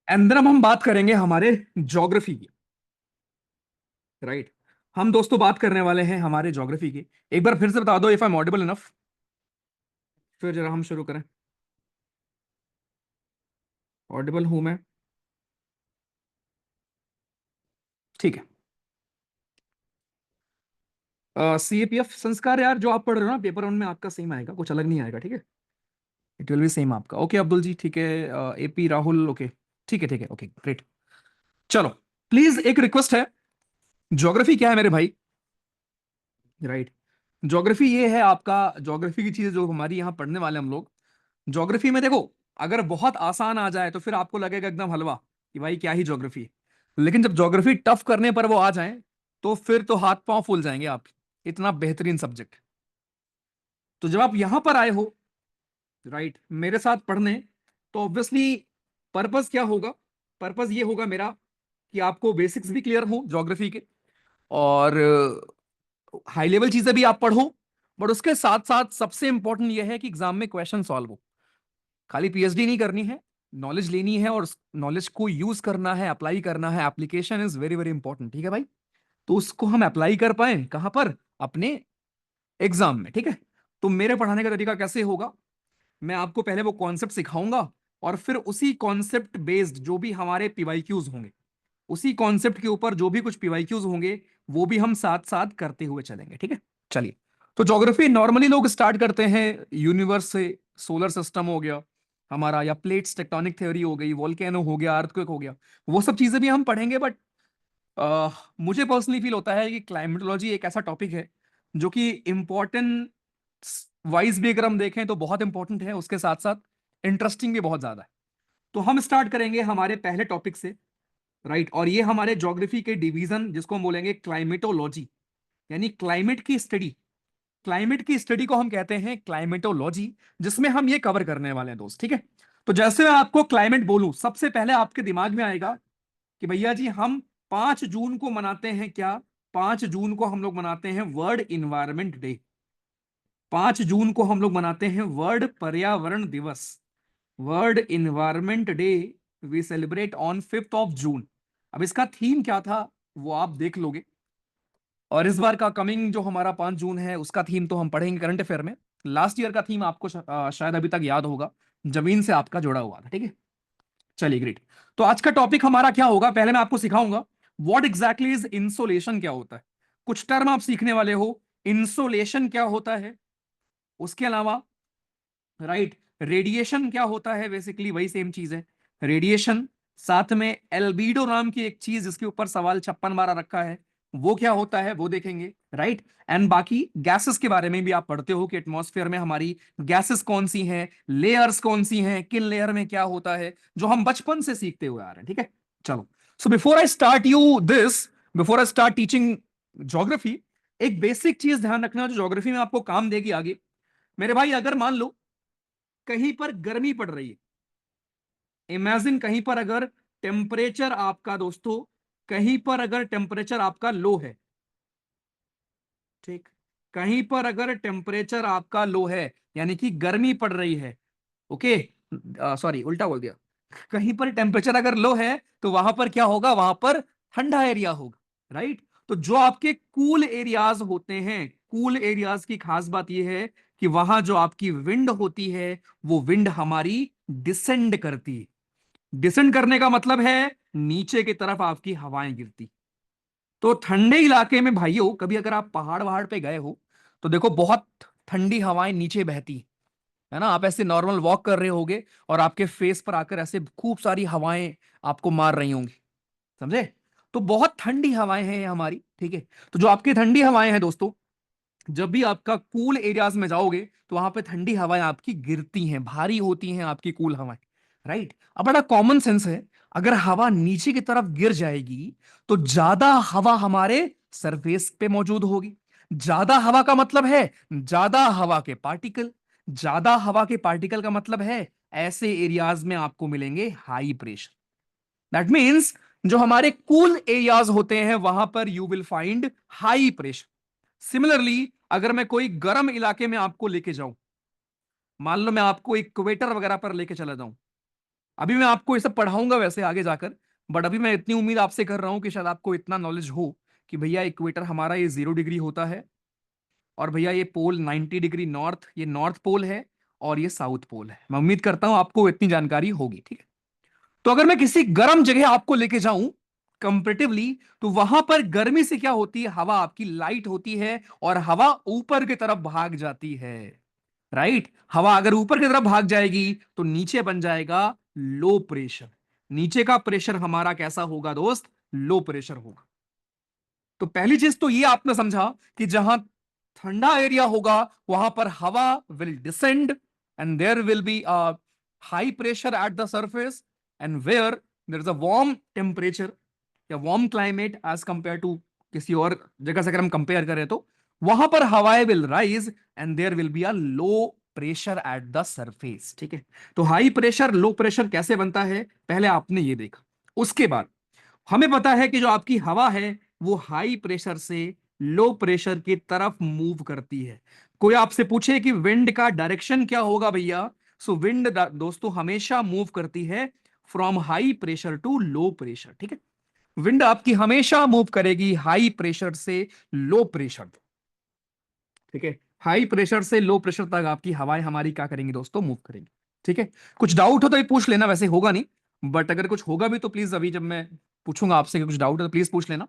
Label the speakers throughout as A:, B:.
A: And then अब हम बात करेंगे हमारे ज्योग्राफी की। राइट। हम दोस्तों बात करने वाले हैं हमारे ज्योग्राफी की। एक बार फिर से बता दो if I am audible enough, फिर जरा हम शुरू करें। ऑडिबल हूं मैं? ठीक है। सीएपीएफ संस्कार यार, जो आप पढ़ रहे हो ना पेपर वन में, आपका सेम आएगा, कुछ अलग नहीं आएगा। ठीक है, इट विल बी सेम आपका। ओके अब्दुल जी, ठीक है। AP Rahul, okay. ठीक है, ओके ग्रेट। चलो, प्लीज एक रिक्वेस्ट है। ज्योग्राफी क्या है मेरे भाई? राइट। ज्योग्राफी ये है आपका, ज्योग्राफी की चीजें जो हमारी यहाँ पढ़ने वाले हम लोग। ज्योग्राफी में देखो, अगर बहुत आसान आ जाए तो फिर आपको लगेगा एकदम हलवा कि भाई क्या ही ज्योग्राफी है। लेकिन जब ज्योग्राफी टफ करने पर वो आ जाए तो फिर तो हाथ पांव फूल जाएंगे आप। इतना बेहतरीन सब्जेक्ट। तो जब आप यहां पर आए हो, राइट, मेरे साथ पढ़ने, तो ऑब्वियसली पर्पस क्या होगा? पर्पस ये होगा मेरा कि आपको बेसिक्स भी क्लियर हो ज्योग्राफी के, और हाई लेवल चीजें भी आप पढ़ो। बट उसके साथ साथ सबसे इंपॉर्टेंट यह है कि एग्जाम में क्वेश्चन सॉल्व हो। खाली पीएचडी नहीं करनी है, नॉलेज लेनी है, और नॉलेज को यूज करना है, अप्लाई करना है। Application is very very important, ठीक है भाई? तो उसको हम अप्लाई कर पाए कहां पर? अपने एग्जाम में। ठीक है। तो मेरे पढ़ाने का तरीका कैसे होगा? मैं आपको पहले वो कॉन्सेप्ट सिखाऊंगा, और फिर उसी कॉन्सेप्ट बेस्ड जो भी हमारे पीवाईक्यूज होंगे, उसी कॉन्सेप्ट के ऊपर जो भी कुछ पीवाईक्यूज होंगे, वो भी हम साथ साथ करते हुए चलेंगे। ठीक है, चलिए। तो ज्योग्राफी नॉर्मली लोग स्टार्ट करते हैं यूनिवर्स से। सोलर सिस्टम हो गया हमारा, या प्लेट्स टेक्टोनिक थ्योरी हो गई, वोल्केनो हो गया, अर्थक्वेक हो गया, वो सब चीजें भी हम पढ़ेंगे। बट मुझे पर्सनली फील होता है कि क्लाइमेटोलॉजी एक ऐसा टॉपिक है जो कि इम्पोर्टेंट वाइज भी अगर हम देखें तो बहुत इंपॉर्टेंट है, उसके साथ साथ इंटरेस्टिंग भी बहुत ज्यादा है। तो हम स्टार्ट करेंगे हमारे पहले टॉपिक से। राइट। और ये हमारे ज्योग्राफी के डिवीजन, जिसको हम बोलेंगे क्लाइमेटोलॉजी, यानी क्लाइमेट की स्टडी। क्लाइमेट की स्टडी को हम कहते हैं क्लाइमेटोलॉजी, जिसमें हम ये कवर करने वाले हैं दोस्त। ठीक है। तो जैसे मैं आपको क्लाइमेट बोलूं, सबसे पहले आपके दिमाग में आएगा कि भैया जी, हम 5 जून को मनाते हैं क्या? 5 जून को हम लोग मनाते हैं वर्ल्ड इन्वायरमेंट डे। 5 जून को हम लोग मनाते हैं वर्ल्ड पर्यावरण दिवस, world environment day. We celebrate on 5 June. अब इसका थीम क्या था वो आप देख लोगे। और इस बार का कमिंग जो हमारा 5 जून है, उसका थीम तो हम पढ़ेंगे करंट अफेयर में। लास्ट ईयर का थीम आपको शायद अभी तक याद होगा, जमीन से आपका जुड़ा हुआ था। ठीक है, चलिए ग्रेट। तो आज का टॉपिक हमारा क्या होगा? पहले मैं आपको सिखाऊंगा व्हाट एग्जैक्टली इज इंसोलेशन, क्या होता है। कुछ टर्म आप सीखने वाले हो। इंसोलेशन क्या होता है, उसके अलावा राइट रेडिएशन क्या होता है, बेसिकली वही सेम चीज है, रेडिएशन। साथ में एल्बीडो नाम की एक चीज, जिसके ऊपर सवाल 56 बार रखा है, वो क्या होता है वो देखेंगे। राइट। एंड बाकी गैसेस के बारे में भी आप पढ़ते हो कि एटमॉस्फेयर में हमारी गैसेस कौन सी हैं, लेयर्स कौन सी हैं, किन लेयर में क्या होता है, जो हम बचपन से सीखते हुए आ रहे हैं। ठीक है, चलो। So before I start you this, before I start teaching geography, एक बेसिक चीज ध्यान रखना जो ज्योग्राफी में आपको काम देगी आगे। मेरे भाई, अगर मान लो कहीं पर गर्मी पड़ रही है, इमेजिन कहीं पर अगर टेम्परेचर आपका दोस्तों, कहीं पर अगर टेम्परेचर आपका लो है, ठीक, कहीं पर अगर टेम्परेचर आपका लो है, यानी कि गर्मी पड़ रही है, ओके, सॉरी उल्टा बोल दिया। कहीं पर टेम्परेचर अगर लो है तो वहां पर क्या होगा? वहां पर ठंडा एरिया होगा। राइट। तो जो आपके कूल एरियाज होते हैं, कूल एरियाज की खास बात यह है कि वहां जो आपकी विंड होती है, वो विंड हमारी डिसेंड करती है। डिसेंड करने का मतलब है नीचे की तरफ आपकी हवाएं गिरती। तो ठंडे इलाके में भाइयों, कभी अगर आप पहाड़ वहाड़ पे गए हो तो देखो बहुत ठंडी हवाएं नीचे बहती है ना। आप ऐसे नॉर्मल वॉक कर रहे होगे और आपके फेस पर आकर ऐसे खूब सारी हवाएं आपको मार रही होंगी, समझे? तो बहुत ठंडी हवाएं हैं ये हमारी। ठीक है। तो जो आपकी ठंडी हवाएं हैं दोस्तों, जब भी आपका कूल एरियाज में जाओगे तो वहां पे ठंडी हवाएं आपकी गिरती हैं, भारी होती हैं आपकी कूल हवाएं। राइट। अब बड़ा कॉमन सेंस है, अगर हवा नीचे की तरफ गिर जाएगी तो ज्यादा हवा हमारे सरफेस पे मौजूद होगी। ज्यादा हवा का मतलब है ज्यादा हवा के पार्टिकल। ज्यादा हवा के पार्टिकल का मतलब है ऐसे एरियाज में आपको मिलेंगे हाई प्रेशर। दैट मीन्स जो हमारे कूल एरियाज होते हैं वहां पर you will find high pressure. Similarly, अगर मैं कोई गर्म इलाके में आपको लेके जाऊं, मान लो मैं आपको इक्वेटर वगैरह पर लेके चला जाऊं, अभी मैं आपको ये सब पढ़ाऊंगा वैसे आगे जाकर, बट अभी मैं इतनी उम्मीद आपसे कर रहा हूँ कि शायद आपको इतना नॉलेज हो कि भैया इक्वेटर हमारा ये 0 डिग्री होता है, और भैया ये पोल 90 डिग्री नॉर्थ, ये नॉर्थ पोल है, और ये साउथ पोल है। मैं उम्मीद करता हूं आपको इतनी जानकारी होगी, ठीक है। तो अगर मैं किसी गर्म जगह आपको लेके जाऊं कंपेरेटिवली, तो वहां पर गर्मी से क्या होती है, हवा आपकी लाइट होती है और हवा ऊपर की तरफ भाग जाती है, राइट। हवा अगर ऊपर की तरफ भाग जाएगी तो नीचे बन जाएगा लो प्रेशर। नीचे का प्रेशर हमारा कैसा होगा दोस्त, लो प्रेशर होगा। तो पहली चीज तो ये आपने समझा कि जहां ठंडा एरिया होगा वहां पर हवा will descend, and there will be a high pressure at the surface, and where there is a warm temperature या warm climate as compare to किसी और जगह से अगर हम कंपेयर करें तो वहां पर हवाएं will rise, and there will be a low pressure at the surface, ठीक है। तो हाई प्रेशर लो प्रेशर कैसे बनता है पहले आपने ये देखा। उसके बाद हमें पता है कि जो आपकी हवा है वो हाई प्रेशर से लो प्रेशर की तरफ मूव करती है। कोई आपसे पूछे कि विंड का डायरेक्शन क्या होगा भैया, सो विंड दोस्तों हमेशा मूव करती है from high pressure to low pressure, ठीक है। विंड आपकी हमेशा मूव करेगी हाई प्रेशर से लो प्रेशर, ठीक है। हाई प्रेशर से लो प्रेशर तक आपकी हवाएं हमारी क्या करेंगी दोस्तों, मूव करेंगी, ठीक है। कुछ डाउट हो तो ये पूछ लेना, वैसे होगा नहीं, बट अगर कुछ होगा भी तो प्लीज अभी जब मैं पूछूंगा आपसे कि कुछ डाउट है तो प्लीज पूछ लेना।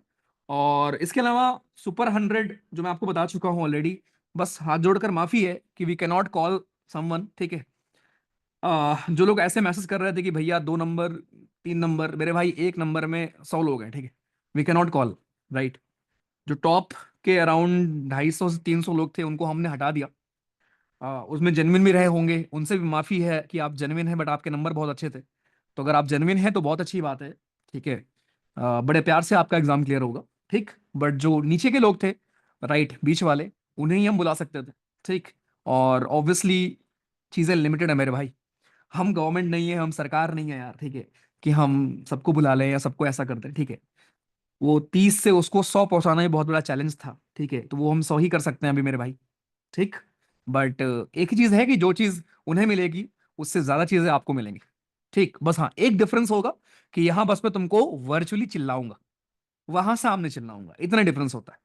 A: और इसके अलावा सुपर 100 जो मैं आपको बता चुका हूं ऑलरेडी, बस हाथ जोड़कर माफी है कि we can not call someone, ठीक है। जो लोग ऐसे मैसेज कर रहे थे कि भैया 2 नंबर 3 नंबर, मेरे भाई एक नंबर में 100 लोग हैं, ठीक है। We can not call, right. जो टॉप के अराउंड 250 से 300 लोग थे उनको हमने हटा दिया। उसमें जेनविन भी रहे होंगे, उनसे भी माफी है कि आप जेनविन हैं बट आपके नंबर बहुत अच्छे थे। तो अगर आप जेनविन हैं तो बहुत अच्छी बात है, ठीक है। बड़े प्यार से आपका एग्जाम क्लियर होगा, ठीक। बट जो नीचे के लोग थे, राइट, बीच वाले, उन्हें ही हम बुला सकते थे, ठीक। और ऑब्वियसली चीजें लिमिटेड है मेरे भाई, हम गवर्नमेंट नहीं है, हम सरकार नहीं है यार, ठीक है, कि हम सबको बुला लें या सबको ऐसा कर दें, ठीक है। वो 30 से उसको 100 पहुंचाना ही बहुत बड़ा चैलेंज था, ठीक है। तो वो हम 100 ही कर सकते हैं अभी मेरे भाई, ठीक। बट एक ही चीज है कि जो चीज उन्हें मिलेगी उससे ज्यादा चीजें आपको मिलेंगी, ठीक। बस हाँ एक डिफरेंस होगा कि यहां बस मैं तुमको वर्चुअली चिल्लाऊंगा, वहां सामने चिल्लाऊंगा, इतना डिफरेंस होता है,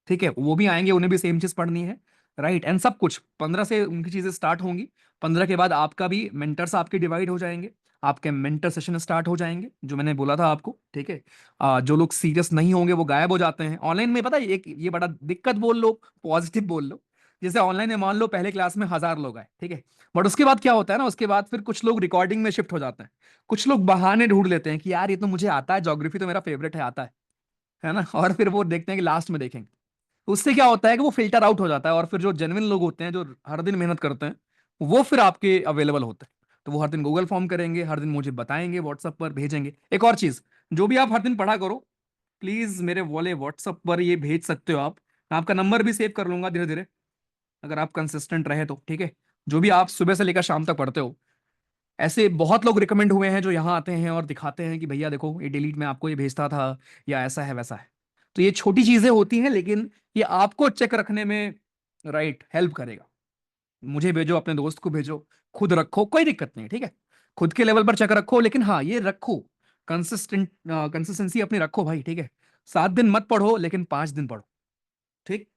A: ठीक है। वो भी आएंगे, उन्हें भी सेम चीज पढ़नी है, राइट। एंड सब कुछ 15 से उनकी चीजें स्टार्ट होंगी। 15 के बाद आपका भी मेंटर्स आपके डिवाइड हो जाएंगे, आपके मेंटर सेशन स्टार्ट हो जाएंगे जो मैंने बोला था आपको, ठीक है। जो लोग सीरियस नहीं होंगे वो गायब हो जाते हैं ऑनलाइन में, पता है एक ये बड़ा दिक्कत बोल लो, पॉजिटिव बोल लो। जैसे ऑनलाइन में मान लो पहले क्लास में 1000 लोग आए, ठीक है। बट उसके बाद क्या होता है ना, उसके बाद फिर कुछ लोग रिकॉर्डिंग में शिफ्ट हो जाते हैं, कुछ लोग बहाने ढूंढ लेते हैं कि यार ये तो मुझे आता है, ज्योग्राफी तो मेरा फेवरेट है, आता है ना, और फिर वो देखते हैं कि लास्ट में देखेंगे। उससे क्या होता है कि वो फिल्टर आउट हो जाता है, और फिर जो जेन्युइन लोग होते हैं जो हर दिन मेहनत करते हैं वो फिर आपके अवेलेबल होते हैं। तो वो हर दिन गूगल फॉर्म करेंगे, हर दिन मुझे बताएंगे, व्हाट्सएप पर भेजेंगे। एक और चीज, जो भी आप हर दिन पढ़ा करो प्लीज मेरे वाले व्हाट्सएप पर ये भेज सकते हो आप। मैं आपका नंबर भी सेव कर लूंगा धीरे धीरे, अगर आप कंसिस्टेंट रहे तो, ठीक है। जो भी आप सुबह से लेकर शाम तक पढ़ते हो, ऐसे बहुत लोग रिकमेंड हुए हैं जो यहाँ आते हैं और दिखाते हैं कि भैया देखो ये डिलीट में आपको ये भेजता था, या ऐसा है वैसा है। तो ये छोटी चीजें होती हैं लेकिन ये आपको चेक रखने में, राइट, हेल्प करेगा। मुझे भेजो, अपने दोस्त को भेजो, खुद रखो, कोई दिक्कत नहीं, ठीक है। खुद के लेवल पर चेक रखो, लेकिन हाँ ये रखो, कंसिस्टेंसी अपनी रखो भाई, ठीक है। 7 दिन मत पढ़ो लेकिन 5 दिन पढ़ो, ठीक।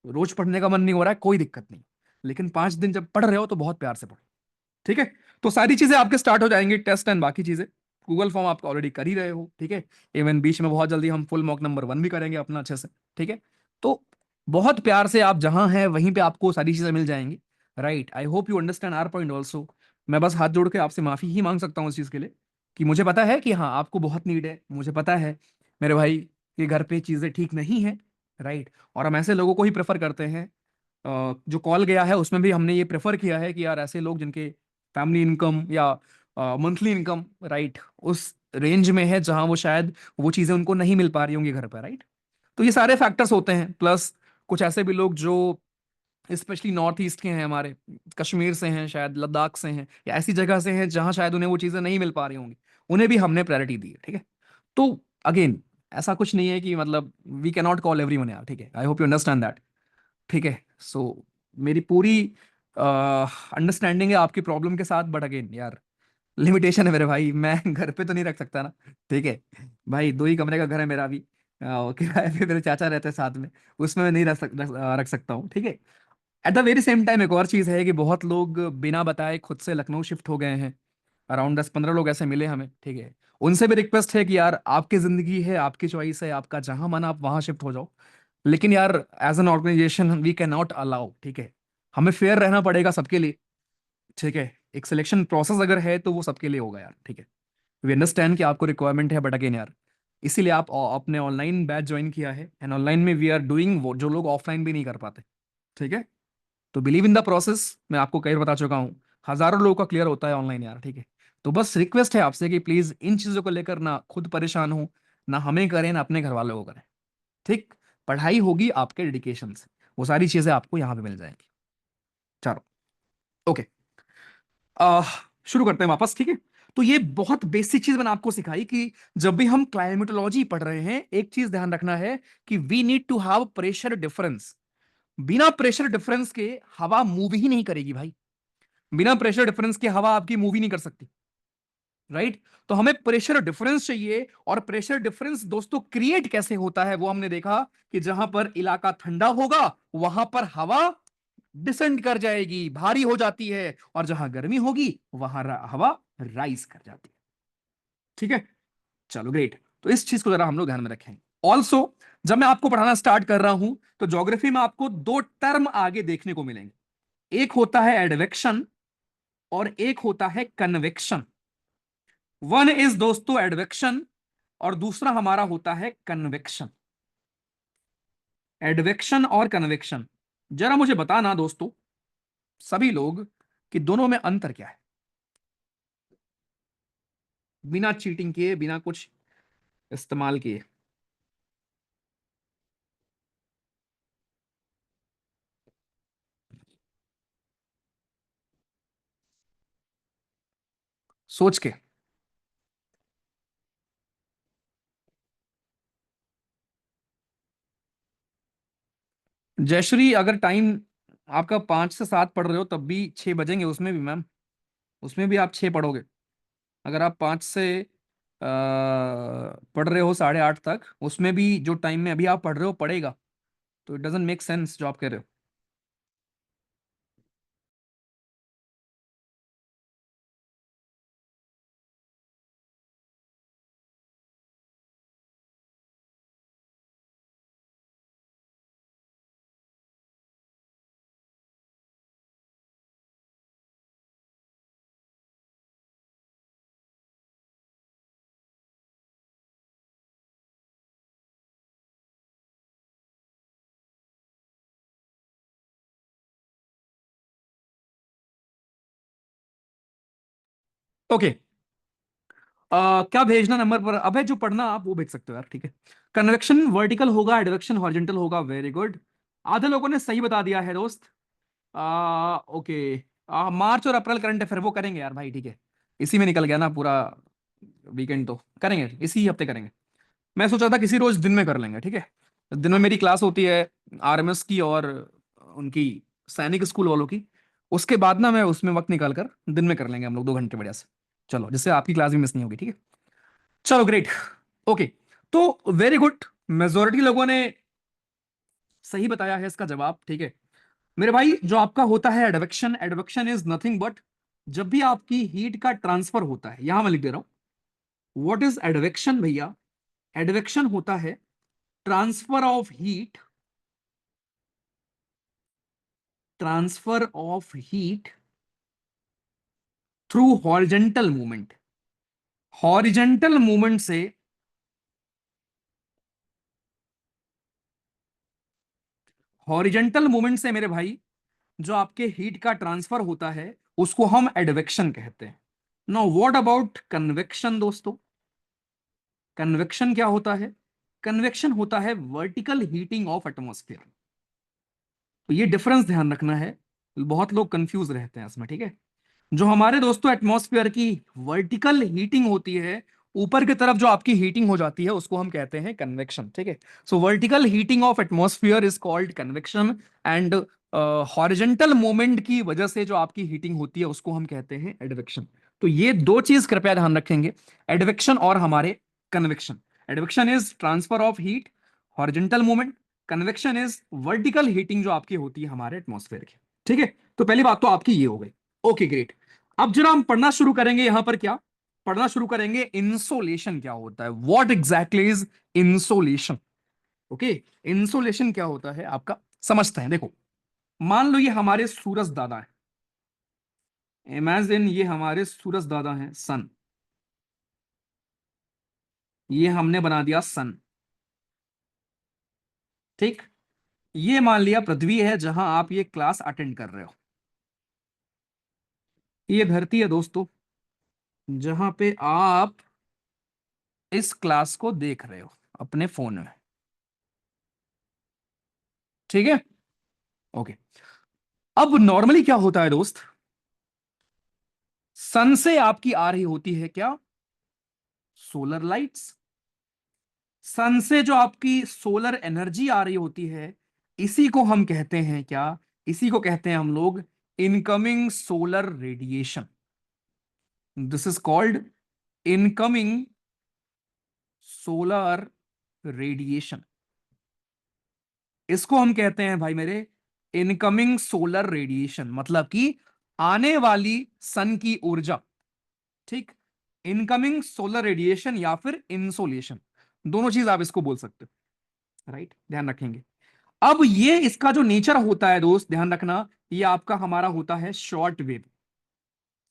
A: रोज पढ़ने का मन नहीं हो रहा है, कोई दिक्कत नहीं, लेकिन 5 दिन जब पढ़ रहे हो तो बहुत प्यार से पढ़ो, ठीक है। तो सारी चीजें आपके स्टार्ट हो जाएंगी, टेस्ट एंड बाकी चीजें। गूगल फॉर्म आप ऑलरेडी कर ही रहे हो, ठीक है। इवन बीच में बहुत जल्दी हम फुल मॉक नंबर 1 भी करेंगे अपना अच्छे से, ठीक है। तो बहुत प्यार से आप जहां हैं वहीं पे आपको सारी चीजें मिल जाएंगी, right. I hope you understand our point also. मैं बस हाथ जोड़ के आपसे माफी ही मांग सकता हूँ इस चीज के लिए, कि मुझे पता है कि हाँ आपको बहुत नीड है, मुझे पता है मेरे भाई के घर पे चीजें ठीक नहीं है, राइट। और हम ऐसे लोगों को ही प्रेफर करते हैं। जो कॉल गया है उसमें भी हमने ये प्रेफर किया है कि यार ऐसे लोग जिनके फैमिली इनकम या मंथली इनकम, राइट, उस रेंज में है जहां वो शायद वो चीजें उनको नहीं मिल पा रही होंगी घर पर, राइट। तो ये सारे फैक्टर्स होते हैं, प्लस कुछ ऐसे भी लोग जो स्पेशली नॉर्थ ईस्ट के हैं हमारे, कश्मीर से हैं, शायद लद्दाख से हैं, या ऐसी जगह से हैं जहां शायद उन्हें वो चीजें नहीं मिल पा रही होंगी, उन्हें भी हमने प्रायोरिटी दी है, ठीक है। तो अगेन ऐसा कुछ नहीं है कि मतलब we can not call everyone यार, ठीक है। I hope you understand that, ठीक है। सो मेरी पूरी अंडरस्टैंडिंग है आपकी प्रॉब्लम के साथ, बट अगेन यार लिमिटेशन है मेरे भाई, मैं घर पे तो नहीं रख सकता ना। ठीक है भाई, 2 ही कमरे का घर है मेरा भी। किराए पे मेरे चाचा रहते हैं साथ में, उसमें मैं नहीं रख सकता हूँ, ठीक है। At the very same time एक और चीज है कि बहुत लोग बिना बताए खुद से लखनऊ शिफ्ट हो गए हैं। अराउंड 10-15 लोग ऐसे मिले हमें, ठीक है। उनसे भी रिक्वेस्ट है कि यार आपकी जिंदगी है, आपकी चॉइस है, आपका जहां मन आप वहां शिफ्ट हो जाओ। लेकिन यार as an organization we can not allow, ठीक है। हमें फेयर रहना पड़ेगा सबके लिए, ठीक है। एक सिलेक्शन प्रोसेस अगर है तो वो सबके लिए होगा यार, ठीक है। वी अंडरस्टैंड कि आपको रिक्वायरमेंट है, बट अगेन यार, इसीलिए आप अपने ऑनलाइन बैच ज्वाइन किया है, एंड ऑनलाइन में वी आर डूइंग वो जो लोग ऑफलाइन भी नहीं कर पाते, ठीक है। तो बिलीव इन द प्रोसेस, मैं आपको कई बार बता चुका हूँ, हजारों लोगों का क्लियर होता है ऑनलाइन यार, ठीक है। तो बस रिक्वेस्ट है आपसे कि प्लीज इन चीजों को लेकर ना खुद परेशान हो, ना हमें करें ना अपने घर वालों को करें, ठीक। पढ़ाई होगी आपके डेडिकेशन से, वो सारी चीजें आपको यहाँ पे मिल जाएंगी। चलो, ओके। आह शुरू करते हैं वापस, ठीक है। तो ये बहुत बेसिक चीज मैंने आपको सिखाई कि जब भी हम क्लाइमेटोलॉजी पढ़ रहे हैं, एक चीज ध्यान रखना है कि we need to have pressure difference. बिना प्रेशर डिफरेंस के हवा मूव ही नहीं करेगी भाई। बिना प्रेशर डिफरेंस के हवा आपकी मूव ही नहीं कर सकती, राइट। तो हमें प्रेशर डिफरेंस चाहिए, और प्रेशर डिफरेंस दोस्तों क्रिएट कैसे होता है वो हमने देखा कि जहां पर इलाका ठंडा होगा वहां पर हवा डिसेंड कर जाएगी, भारी हो जाती है, और जहां गर्मी होगी वहां हवा राइज कर जाती है, ठीक है। चलो ग्रेट, तो इस चीज को जरा हम लोग ध्यान में रखें। ऑल्सो जब मैं आपको पढ़ाना स्टार्ट कर रहा हूं तो ज्योग्राफी में आपको 2 टर्म आगे देखने को मिलेंगे। एक होता है एडवेक्शन, और एक होता है कन्वेक्शन। वन इज दोस्तों एडवेक्शन, और दूसरा हमारा होता है कन्वेक्शन। एडवेक्शन और कन्वेक्शन, जरा मुझे बताना दोस्तों सभी लोग कि दोनों में अंतर क्या है, बिना चीटिंग किए, बिना कुछ इस्तेमाल किए। सोच के। जयश्री, अगर टाइम आपका 5 से 7 पढ़ रहे हो तब भी 6 बजेंगे उसमें भी मैम, उसमें भी आप 6 पढ़ोगे। अगर आप 5 से पढ़ रहे हो 8:30 तक, उसमें भी जो टाइम में अभी आप पढ़ रहे हो पढ़ेगा। तो इट डजेंट मेक सेंस जो आप कह रहे हो। ओके, क्या भेजना नंबर पर, अबे जो पढ़ना आप वो भेज सकते हो यार, ठीक है। कन्वेक्शन वर्टिकल होगा, एडवेक्शन हॉरिजॉन्टल होगा, वेरी गुड। आधे लोगों ने सही बता दिया है दोस्त। ओके। मार्च और अप्रैल करंट अफेयर वो करेंगे यार भाई, ठीक है। इसी में निकल गया ना पूरा वीकेंड, तो करेंगे इसी हफ्ते करेंगे। मैं सोचा था किसी रोज दिन में कर लेंगे, ठीक है। दिन में मेरी क्लास होती है आरएमएस की और उनकी सैनिक स्कूल वालों की। उसके बाद ना मैं उसमें वक्त निकाल कर दिन में कर लेंगे हम लोग 2 घंटे बढ़िया से। चलो, जिससे आपकी क्लास भी मिस नहीं होगी, ठीक है। चलो ग्रेट, ओके। तो वेरी गुड, मेजोरिटी लोगों ने सही बताया है इसका जवाब, ठीक है। मेरे भाई जो आपका होता है advection, advection is nothing but जब भी आपकी हीट का ट्रांसफर होता है, यहां मैं लिख दे रहा हूं व्हाट इज एडवेक्शन भैया। एडवेक्शन होता है transfer of heat, transfer of heat through horizontal movement. Horizontal movement से, हॉरिजेंटल मूवमेंट से मेरे भाई जो आपके हीट का ट्रांसफर होता है उसको हम एडवेक्शन कहते हैं। नाउ व्हाट अबाउट कन्वेक्शन दोस्तों। कन्वेक्शन क्या होता है, कन्वेक्शन होता है वर्टिकल हीटिंग ऑफ एटमॉस्फेयर। तो ये डिफरेंस ध्यान रखना है, बहुत लोग कंफ्यूज रहते हैं इसमें, ठीक है। जो हमारे दोस्तों एटमॉस्फेयर की वर्टिकल हीटिंग होती है, ऊपर की तरफ जो आपकी हीटिंग हो जाती है उसको हम कहते हैं कन्वेक्शन, ठीक है। सो vertical heating of atmosphere is called convection, and horizontal moment की वजह से जो आपकी हीटिंग होती है उसको हम कहते हैं एडवेक्शन, तो ये दो चीज कृपया ध्यान रखेंगे, एडवेक्शन और हमारे convection. Advection is transfer of heat, horizontal movement. Convection is vertical heating जो आपकी होती है हमारे एटमॉस्फेयर की। ठीक है, तो पहली बात तो आपकी ये हो गई। Okay great. अब जरा हम पढ़ना शुरू करेंगे, यहां पर क्या पढ़ना शुरू करेंगे, इंसोलेशन क्या होता है, what exactly is insolation. Okay, insolation क्या होता है आपका, समझते हैं। देखो, मान लो ये हमारे सूरज दादा है, इमेजिन ये हमारे सूरज दादा हैं सन, ये हमने बना दिया सन। ठीक, ये मान लिया पृथ्वी है जहां आप ये क्लास अटेंड कर रहे हो। ये धरती है दोस्तों जहां पे आप इस क्लास को देख रहे हो अपने फोन में। ठीक है, ओके। अब नॉर्मली क्या होता है दोस्त, सन से आपकी आ रही होती है क्या, सोलर लाइट्स। सन से जो आपकी सोलर एनर्जी आ रही होती है, इसी को हम कहते हैं क्या, इसी को कहते हैं हम लोग incoming solar radiation. This is called incoming solar radiation. इसको हम कहते हैं भाई मेरे इनकमिंग सोलर रेडिएशन, मतलब कि आने वाली सन की ऊर्जा। ठीक, इनकमिंग सोलर रेडिएशन या फिर इंसोलेशन, दोनों चीज आप इसको बोल सकते हो। राइट, ध्यान रखेंगे। अब ये इसका जो नेचर होता है दोस्त, ध्यान रखना, ये आपका हमारा होता है short wave.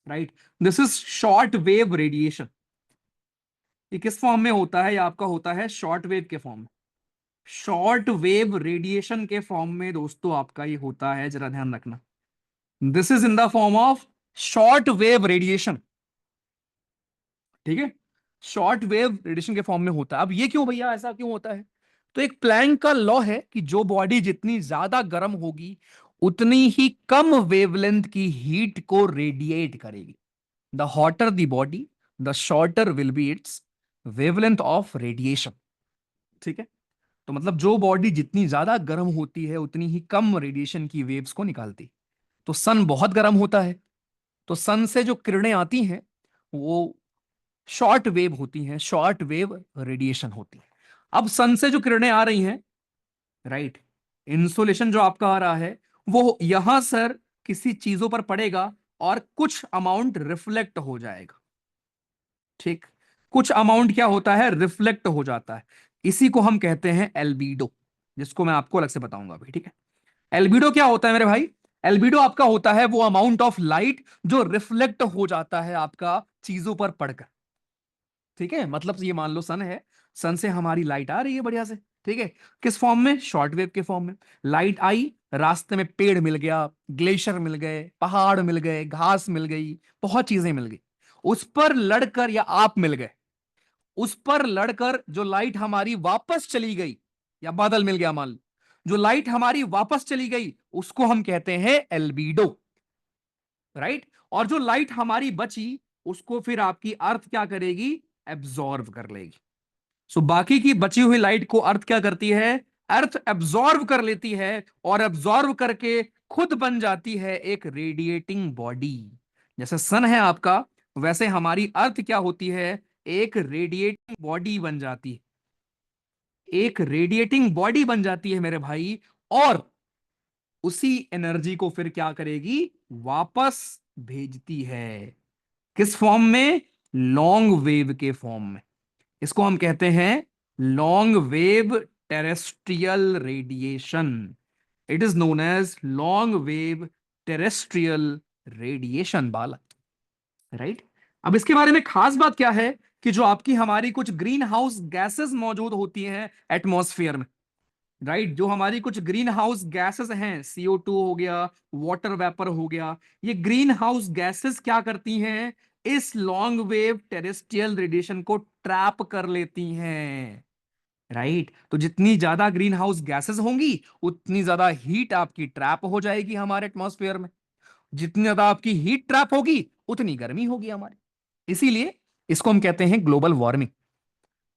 A: Right, this is short wave radiation. ये किस फॉर्म में होता है, ये आपका होता है शॉर्ट वेव के फॉर्म में। शॉर्ट वेव रेडिएशन के फॉर्म में दोस्तों आपका ये होता है, जरा ध्यान रखना, this is in the form of short wave radiation. ठीक है, शॉर्ट वेव रेडिएशन के फॉर्म में होता है। अब ये क्यों भैया, ऐसा क्यों होता है, तो एक प्लैंक का लॉ है कि जो बॉडी जितनी ज्यादा गर्म होगी उतनी ही कम वेवलेंथ की हीट को रेडिएट करेगी। The hotter the body, the shorter will be it's wavelength of radiation. ठीक है, तो मतलब जो बॉडी जितनी ज्यादा गर्म होती है उतनी ही कम रेडिएशन की वेव्स को निकालती। तो सन बहुत गर्म होता है, तो सन से जो किरणें आती हैं वो शॉर्ट वेव होती हैं, शॉर्ट वेव रेडिएशन होती है। अब सन से जो किरणें आ रही हैं, राइट, इंसोलेशन जो आपका आ रहा है वो यहां सर किसी चीजों पर पड़ेगा और कुछ अमाउंट रिफ्लेक्ट हो जाएगा। ठीक, कुछ अमाउंट क्या होता है, रिफ्लेक्ट हो जाता है। इसी को हम कहते हैं एल्बीडो, जिसको मैं आपको अलग से बताऊंगा भाई। ठीक है, एल्बीडो क्या होता है मेरे भाई, एल्बीडो आपका होता है वो अमाउंट ऑफ लाइट जो रिफ्लेक्ट हो जाता है आपका चीजों पर पड़कर। ठीक है, मतलब ये मान लो सन है, सन से हमारी लाइट आ रही है बढ़िया से। ठीक है, किस फॉर्म में, शॉर्ट वेव के फॉर्म में। लाइट आई, रास्ते में पेड़ मिल गया, ग्लेशियर मिल गए, पहाड़ मिल गए, घास मिल गई, बहुत चीजें मिल गई, उस पर लड़कर, या आप मिल गए, उस पर लड़कर जो लाइट हमारी वापस चली गई, या बादल मिल गया मान लो, जो लाइट हमारी वापस चली गई उसको हम कहते हैं एल्बीडो। राइट, और जो लाइट हमारी बची उसको फिर आपकी अर्थ क्या करेगी, एब्जॉर्व कर लेगी। सो बाकी की बची हुई लाइट को अर्थ क्या करती है, अर्थ एब्जॉर्व कर लेती है, और एब्जॉर्व करके खुद बन जाती है एक रेडिएटिंग बॉडी। जैसे सन है आपका, वैसे हमारी अर्थ क्या होती है, एक रेडिएटिंग बॉडी बन जाती है, एक रेडिएटिंग बॉडी बन जाती है मेरे भाई। और उसी एनर्जी को फिर क्या करेगी, वापस भेजती है, किस फॉर्म में, लॉन्ग वेव के फॉर्म में। इसको हम कहते हैं long wave terrestrial radiation. It is known as long wave terrestrial radiation बालक। राइट, अब इसके बारे में खास बात क्या है कि जो आपकी हमारी कुछ ग्रीन हाउस गैसेस मौजूद होती हैं एटमॉस्फेयर में, राइट, जो हमारी कुछ ग्रीन हाउस गैसेस हैं, CO2 हो गया, वाटर वेपर हो गया, ये ग्रीन हाउस गैसेस क्या करती हैं, इस लॉन्ग वेव टेरेस्ट्रियल रेडिएशन को ट्रैप कर लेती हैं। राइट, तो जितनी ज्यादा ग्रीन हाउस गैसेस होंगी उतनी ज्यादा हीट आपकी ट्रैप हो जाएगी हमारे एटमॉस्फेयर में। जितनी ज्यादा आपकी हीट ट्रैप होगी उतनी गर्मी होगी हमारी। इसीलिए इसको हम कहते हैं ग्लोबल वार्मिंग।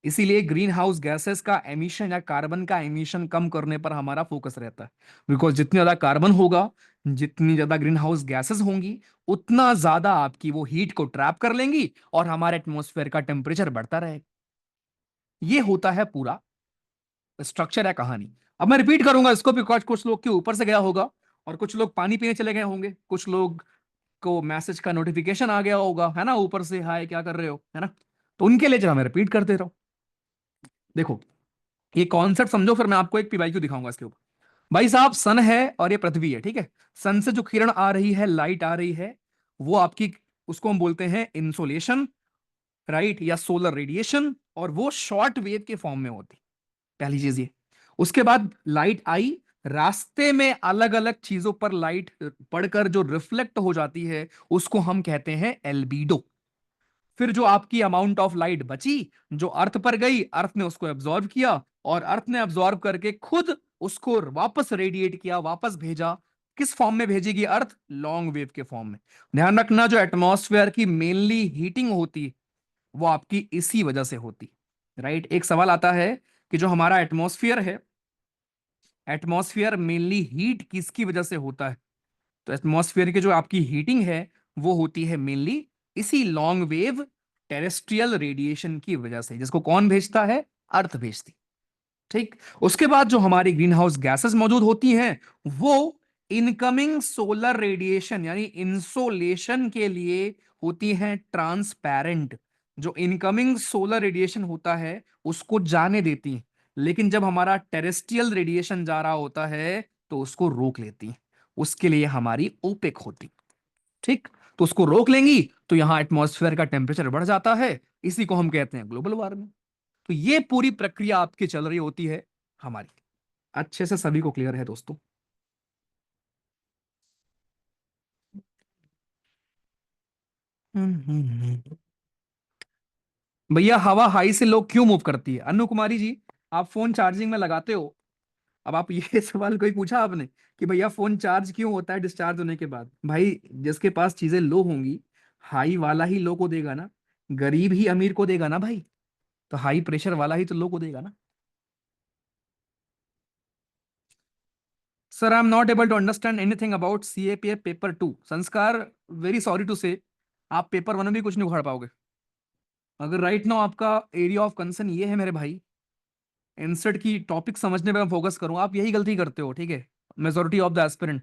A: इसीलिए ग्रीन हाउस गैसेस का एमिशन या कार्बन का एमिशन कम करने पर हमारा फोकस रहता है। बिकॉज जितनी ज्यादा कार्बन होगा, जितनी ज्यादा ग्रीन हाउस गैसेस होंगी, उतना ज्यादा आपकी वो हीट को ट्रैप कर लेंगी और हमारे एटमॉस्फेयर का टेम्परेचर बढ़ता रहेगा। ये होता है पूरा स्ट्रक्चर है कहानी। अब मैं रिपीट करूंगा इसको, बिकॉज कुछ लोग के ऊपर से गया होगा और कुछ लोग पानी पीने चले गए होंगे, कुछ लोग को मैसेज का नोटिफिकेशन आ गया होगा, है ना, ऊपर से, हाय क्या कर रहे हो, है ना। तो उनके लिए जरा मैं रिपीट कर दे रहा हूं। देखो, ये कॉन्सेप्ट समझो, फिर मैं आपको एक पीवाईक्यू दिखाऊंगा इसके ऊपर। भाई साहब, सन है और ये पृथ्वी है, ठीक है। सन से जो किरण आ रही है, लाइट आ रही है, वो आपकी, उसको हम बोलते हैं इंसोलेशन, राइट, या सोलर रेडिएशन, और वो शॉर्ट वेव के फॉर्म में होती, पहली चीज ये। उसके बाद लाइट आई, रास्ते में अलग अलग चीजों पर लाइट पड़कर जो रिफ्लेक्ट हो जाती है, उसको हम कहते हैं एल्बीडो। फिर जो आपकी अमाउंट ऑफ लाइट बची, जो अर्थ पर गई, अर्थ ने उसको एब्जॉर्ब किया, और अर्थ ने एब्जॉर्ब करके खुद उसको वापस रेडिएट किया, वापस भेजा। किस फॉर्म में भेजेगी अर्थ? लॉन्ग वेव के फॉर्म में। ध्यान रखना, जो एटमॉस्फेयर की मेनली हीटिंग होती, वो आपकी इसी वजह से होती, राइट। एक सवाल आता है कि जो हमारा एटमॉस्फेयर है, एटमॉस्फेयर मेनली हीट किसकी वजह से होता है? तो एटमॉस्फेयर की जो आपकी हीटिंग है, वो होती है मेनली इसी लॉन्ग वेव टेरेस्ट्रियल रेडिएशन की वजह से, जिसको कौन भेजता है? अर्थ भेजती। ठीक। उसके बाद जो हमारी ग्रीन हाउस गैसेस मौजूद होती हैं, वो इनकमिंग सोलर रेडिएशन यानी इंसोलेशन के लिए होती हैं ट्रांसपेरेंट। जो इनकमिंग सोलर रेडिएशन होता है, उसको जाने देती हैं, लेकिन जब हमारा टेरेस्ट्रियल रेडिएशन जा रहा होता है, तो उसको रोक लेती हैं। उसके लिए हमारी ओपेक होती। ठीक। तो उसको रोक लेंगी, तो यहां एटमॉस्फेयर का टेम्परेचर बढ़ जाता है। इसी को हम कहते हैं ग्लोबल वार्मिंग। तो ये पूरी प्रक्रिया आपकी चल रही होती है हमारी। अच्छे से सभी को क्लियर है दोस्तों? भैया, हवा हाई से लो क्यों मूव करती है? अनु कुमारी जी, आप फोन चार्जिंग में लगाते हो। अब आप ये सवाल कोई पूछा आपने कि भैया फोन चार्ज क्यों होता है डिस्चार्ज होने के बाद? भाई, जिसके पास चीजें लो होंगी, हाई वाला ही लो को देगा ना। गरीब ही अमीर को देगा ना भाई। तो हाई प्रेशर वाला ही तो लो को देगा ना। Sir, I am not able to understand anything about CAPF paper 2 संस्कार। वेरी सॉरी टू से, आप पेपर 1 में भी कुछ नहीं उखाड़ पाओगे। अगर राइट नाउ आपका एरिया ऑफ कंसर्न ये है मेरे भाई, इंसर्ट की टॉपिक समझने पे मैं फोकस करूँ, आप यही गलती करते हो, ठीक है। मेजोरिटी ऑफ द एस्पिरेंट,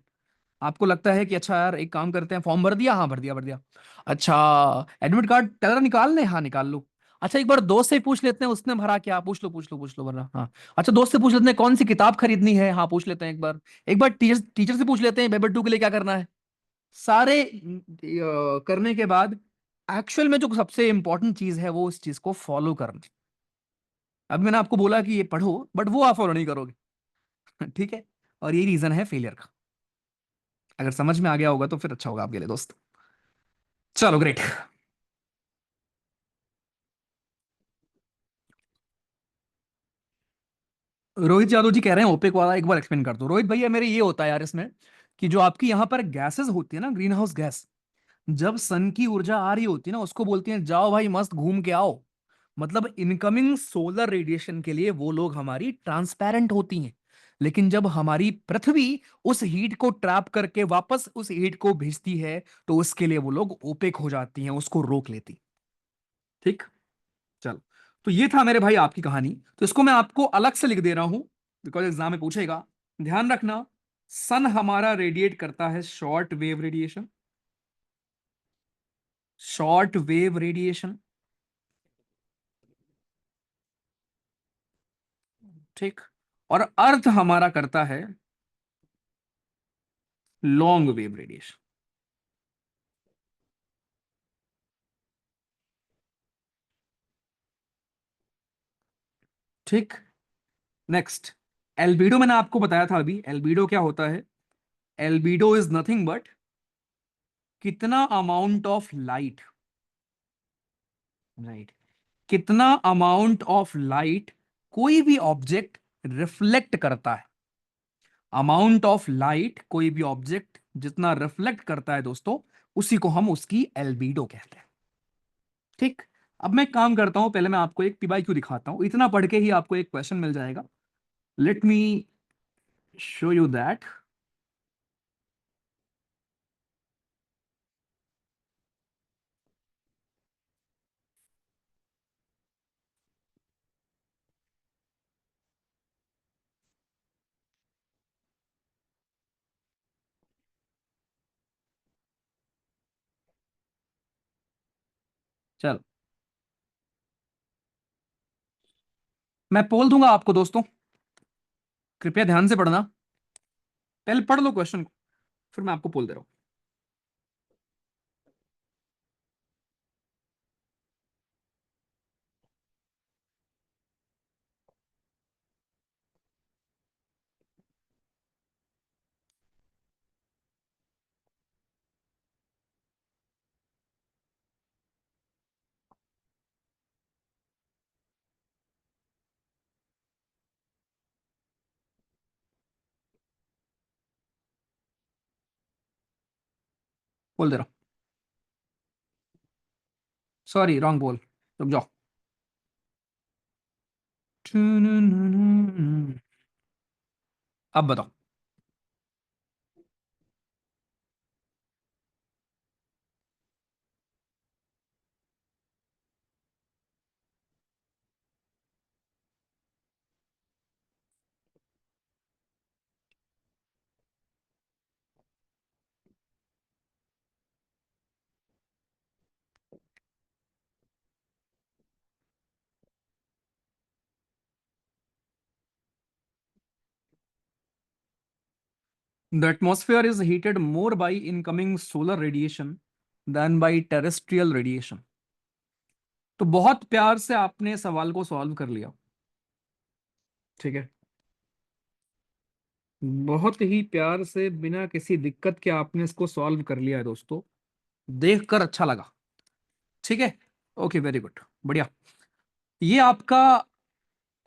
A: आपको लगता है कि अच्छा यार एक काम करते हैं, फॉर्म भर दिया, हाँ भर दिया भर दिया। अच्छा, एडमिट कार्ड तेरा निकाल ले, हाँ निकाल लो। अच्छा, एक बार दोस्त से ही पूछ लेते हैं, उसने भरा क्या? पूछ लो पूछ लो पूछ लो, भरा, हाँ। अच्छा, दोस्त से पूछ लेते हैं कौन सी किताब खरीदनी है, हाँ पूछ लेते हैं एक बार। एक बार टीचर टीचर से पूछ लेते हैं पेपर 2 के लिए क्या करना है। सारे करने के बाद एक्चुअल में जो सबसे इंपॉर्टेंट चीज है, वो इस चीज को फॉलो करना। अब मैंने आपको बोला कि ये पढ़ो, बट वो आप फॉलो नहीं करोगे। ठीक है। और यही रीजन है फेलियर का। अगर समझ में आ गया होगा तो फिर अच्छा होगा आपके लिए दोस्त। चलो, ग्रेट। रोहित यादव जी कह रहे हैं ओपेक वाला एक बार एक्सप्लेन कर दो। रोहित भैया, मेरे ये होता है यार इसमें कि जो आपकी यहाँ पर गैसेस होती है ना, ग्रीन हाउस गैस, जब सन की ऊर्जा आ रही होती है ना, उसको बोलती हैं जाओ भाई मस्त घूम के आओ। मतलब इनकमिंग सोलर रेडिएशन के लिए वो लोग हमारी ट्रांसपेरेंट होती हैं। लेकिन जब हमारी पृथ्वी उस हीट को ट्रैप करके वापस उस हीट को भेजती है, तो उसके लिए वो लोग ओपेक हो जाती हैं, उसको रोक लेती। ठीक। चलो, तो ये था मेरे भाई आपकी कहानी। तो इसको मैं आपको अलग से लिख दे रहा हूं, बिकॉज एग्जाम में पूछेगा। ध्यान रखना, सन हमारा रेडिएट करता है short wave radiation. Short wave radiation. ठीक। और अर्थ हमारा करता है लॉन्ग वेव रेडिएशन। ठीक। नेक्स्ट, एल्बिडो मैंने आपको बताया था अभी। एल्बिडो क्या होता है? एल्बिडो इज नथिंग बट कितना अमाउंट ऑफ लाइट, राइट, कितना अमाउंट ऑफ लाइट कोई भी ऑब्जेक्ट रिफ्लेक्ट करता है। अमाउंट ऑफ लाइट कोई भी ऑब्जेक्ट जितना रिफ्लेक्ट करता है दोस्तों, उसी को हम उसकी एल्बिडो कहते हैं। ठीक। अब मैं एक काम करता हूं, पहले मैं आपको एक पीवाईक्यू दिखाता हूं, इतना पढ़ के ही आपको एक क्वेश्चन मिल जाएगा। Let me show you that. चल, मैं पोल दूंगा आपको दोस्तों, कृपया ध्यान से पढ़ना। पहले पढ़ लो क्वेश्चन को, फिर मैं आपको पोल दे रहा हूं। पोल दे रहा हूं। सॉरी, रॉन्ग बोल। रुक जाओ। अब बताओ। The atmosphere is heated more by incoming solar radiation than by terrestrial radiation। तो बहुत प्यार से आपने सवाल को सॉल्व कर लिया, ठीक है। बहुत ही प्यार से, बिना किसी दिक्कत के आपने इसको सॉल्व कर लिया है दोस्तों। देखकर अच्छा लगा। ठीक है, ओके, वेरी गुड, बढ़िया। ये आपका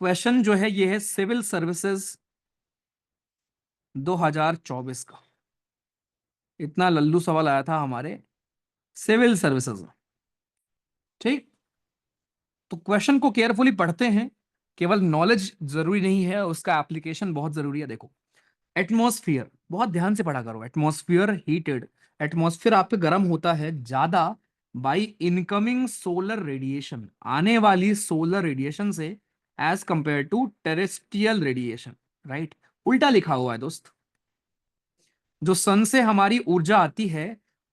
A: क्वेश्चन जो है, ये है सिविल सर्विसेज 2024 का। इतना लल्लू सवाल आया था हमारे सिविल सर्विसेज में। ठीक, तो क्वेश्चन को केयरफुली पढ़ते हैं। केवल नॉलेज जरूरी नहीं है, उसका एप्लीकेशन बहुत जरूरी है। देखो, एटमॉस्फेयर, बहुत ध्यान से पढ़ा करो। एटमॉस्फेयर हीटेड, एटमॉस्फेयर आपका गर्म होता है ज्यादा बाई इनकमिंग सोलर रेडिएशन, आने वाली सोलर रेडिएशन से, as compare to terrestrial radiation. Right, उल्टा लिखा हुआ है दोस्त। जो सन से हमारी ऊर्जा आती है,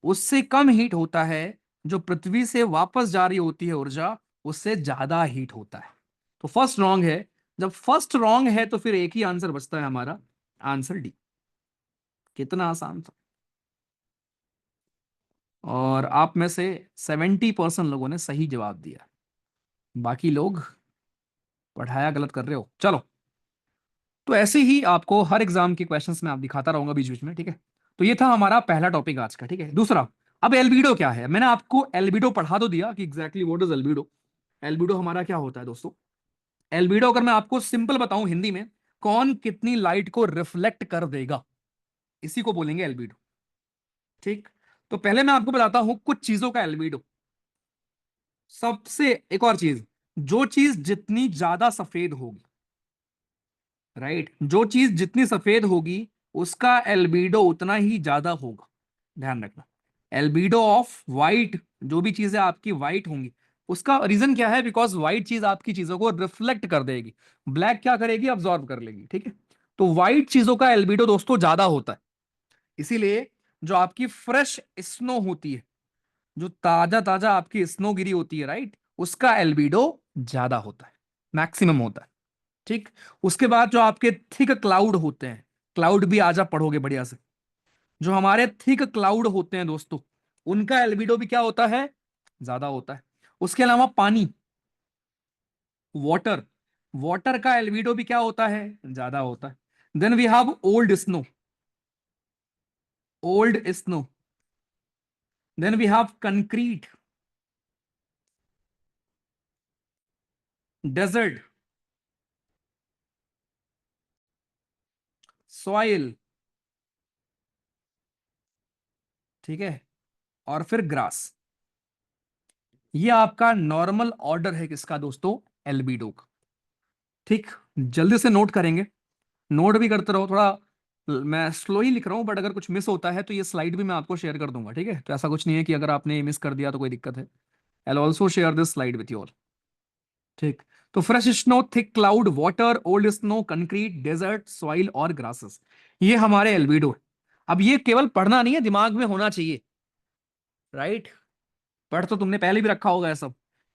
A: उससे कम हीट होता है। जो पृथ्वी से वापस जा रही होती है ऊर्जा, उससे ज्यादा हीट होता है। तो फर्स्ट रॉन्ग है। जब फर्स्ट रॉन्ग है तो फिर एक ही आंसर बचता है हमारा, आंसर डी। कितना आसान था। और आप में से 70% लोगों ने सही जवाब दिया। बाकी लोग पढ़ाया गलत कर रहे हो। चलो, तो ऐसे ही आपको हर एग्जाम के क्वेश्चंस में आप दिखाता रहूंगा बीच बीच में, ठीक है। तो ये था हमारा पहला टॉपिक आज का, ठीक है। दूसरा, अब एल्बिडो क्या है। मैंने आपको एल्बिडो पढ़ा तो दिया कि exactly what is albedo. Albedo हमारा क्या होता है दोस्तों। एल्बिडो अगर मैं आपको सिंपल बताऊं हिंदी में, कौन कितनी लाइट को रिफ्लेक्ट कर देगा, इसी को बोलेंगे एल्बिडो। ठीक, तो पहले मैं आपको बताता हूं कुछ चीजों का एल्बिडो। सबसे एक और चीज, जो चीज जितनी ज्यादा सफेद होगी, राइट, जो चीज जितनी सफेद होगी, उसका एल्बिडो उतना ही ज्यादा होगा। ध्यान रखना, एल्बिडो ऑफ वाइट, जो भी चीजें आपकी वाइट होंगी, उसका रीजन क्या है, बिकॉज व्हाइट चीज आपकी चीजों को रिफ्लेक्ट कर देगी, ब्लैक क्या करेगी, अब्सॉर्ब कर लेगी। ठीक है, तो व्हाइट चीजों का एल्बिडो दोस्तों ज्यादा होता है। इसीलिए जो आपकी फ्रेश स्नो होती है, जो ताजा ताजा आपकी स्नो गिरी होती है, राइट, उसका एल्बिडो ज्यादा होता है, मैक्सिमम होता है। ठीक, उसके बाद जो आपके थिक क्लाउड होते हैं, क्लाउड भी आज आप पढ़ोगे बढ़िया से। जो हमारे थिक क्लाउड होते हैं दोस्तों, उनका एल्बिडो भी क्या होता है, ज्यादा होता है। उसके अलावा पानी, वाटर, वाटर का एल्बिडो भी क्या होता है, ज्यादा होता है। Then we have old snow, old snow. Then we have concrete, desert, soil, ठीक है, और फिर ग्रास। ये आपका नॉर्मल ऑर्डर है किसका दोस्तों? एल्बिडो का। ठीक, जल्दी से नोट करेंगे, नोट भी करते रहो थोड़ा। मैं स्लो ही लिख रहा हूं, बट अगर कुछ मिस होता है तो ये स्लाइड भी मैं आपको शेयर कर दूंगा, ठीक है? तो ऐसा कुछ नहीं है कि अगर आपने मिस कर दिया तो कोई दिक्कत है। I also share this slide with you all. ठीक। तो fresh snow, thick cloud, water, old snow, concrete, desert, soil और ग्रासेस, ये हमारे एल्बिडो है। अब ये केवल पढ़ना नहीं है, दिमाग में होना चाहिए, राइट? पढ़ तो तुमने पहले भी रखा होगा, ये सब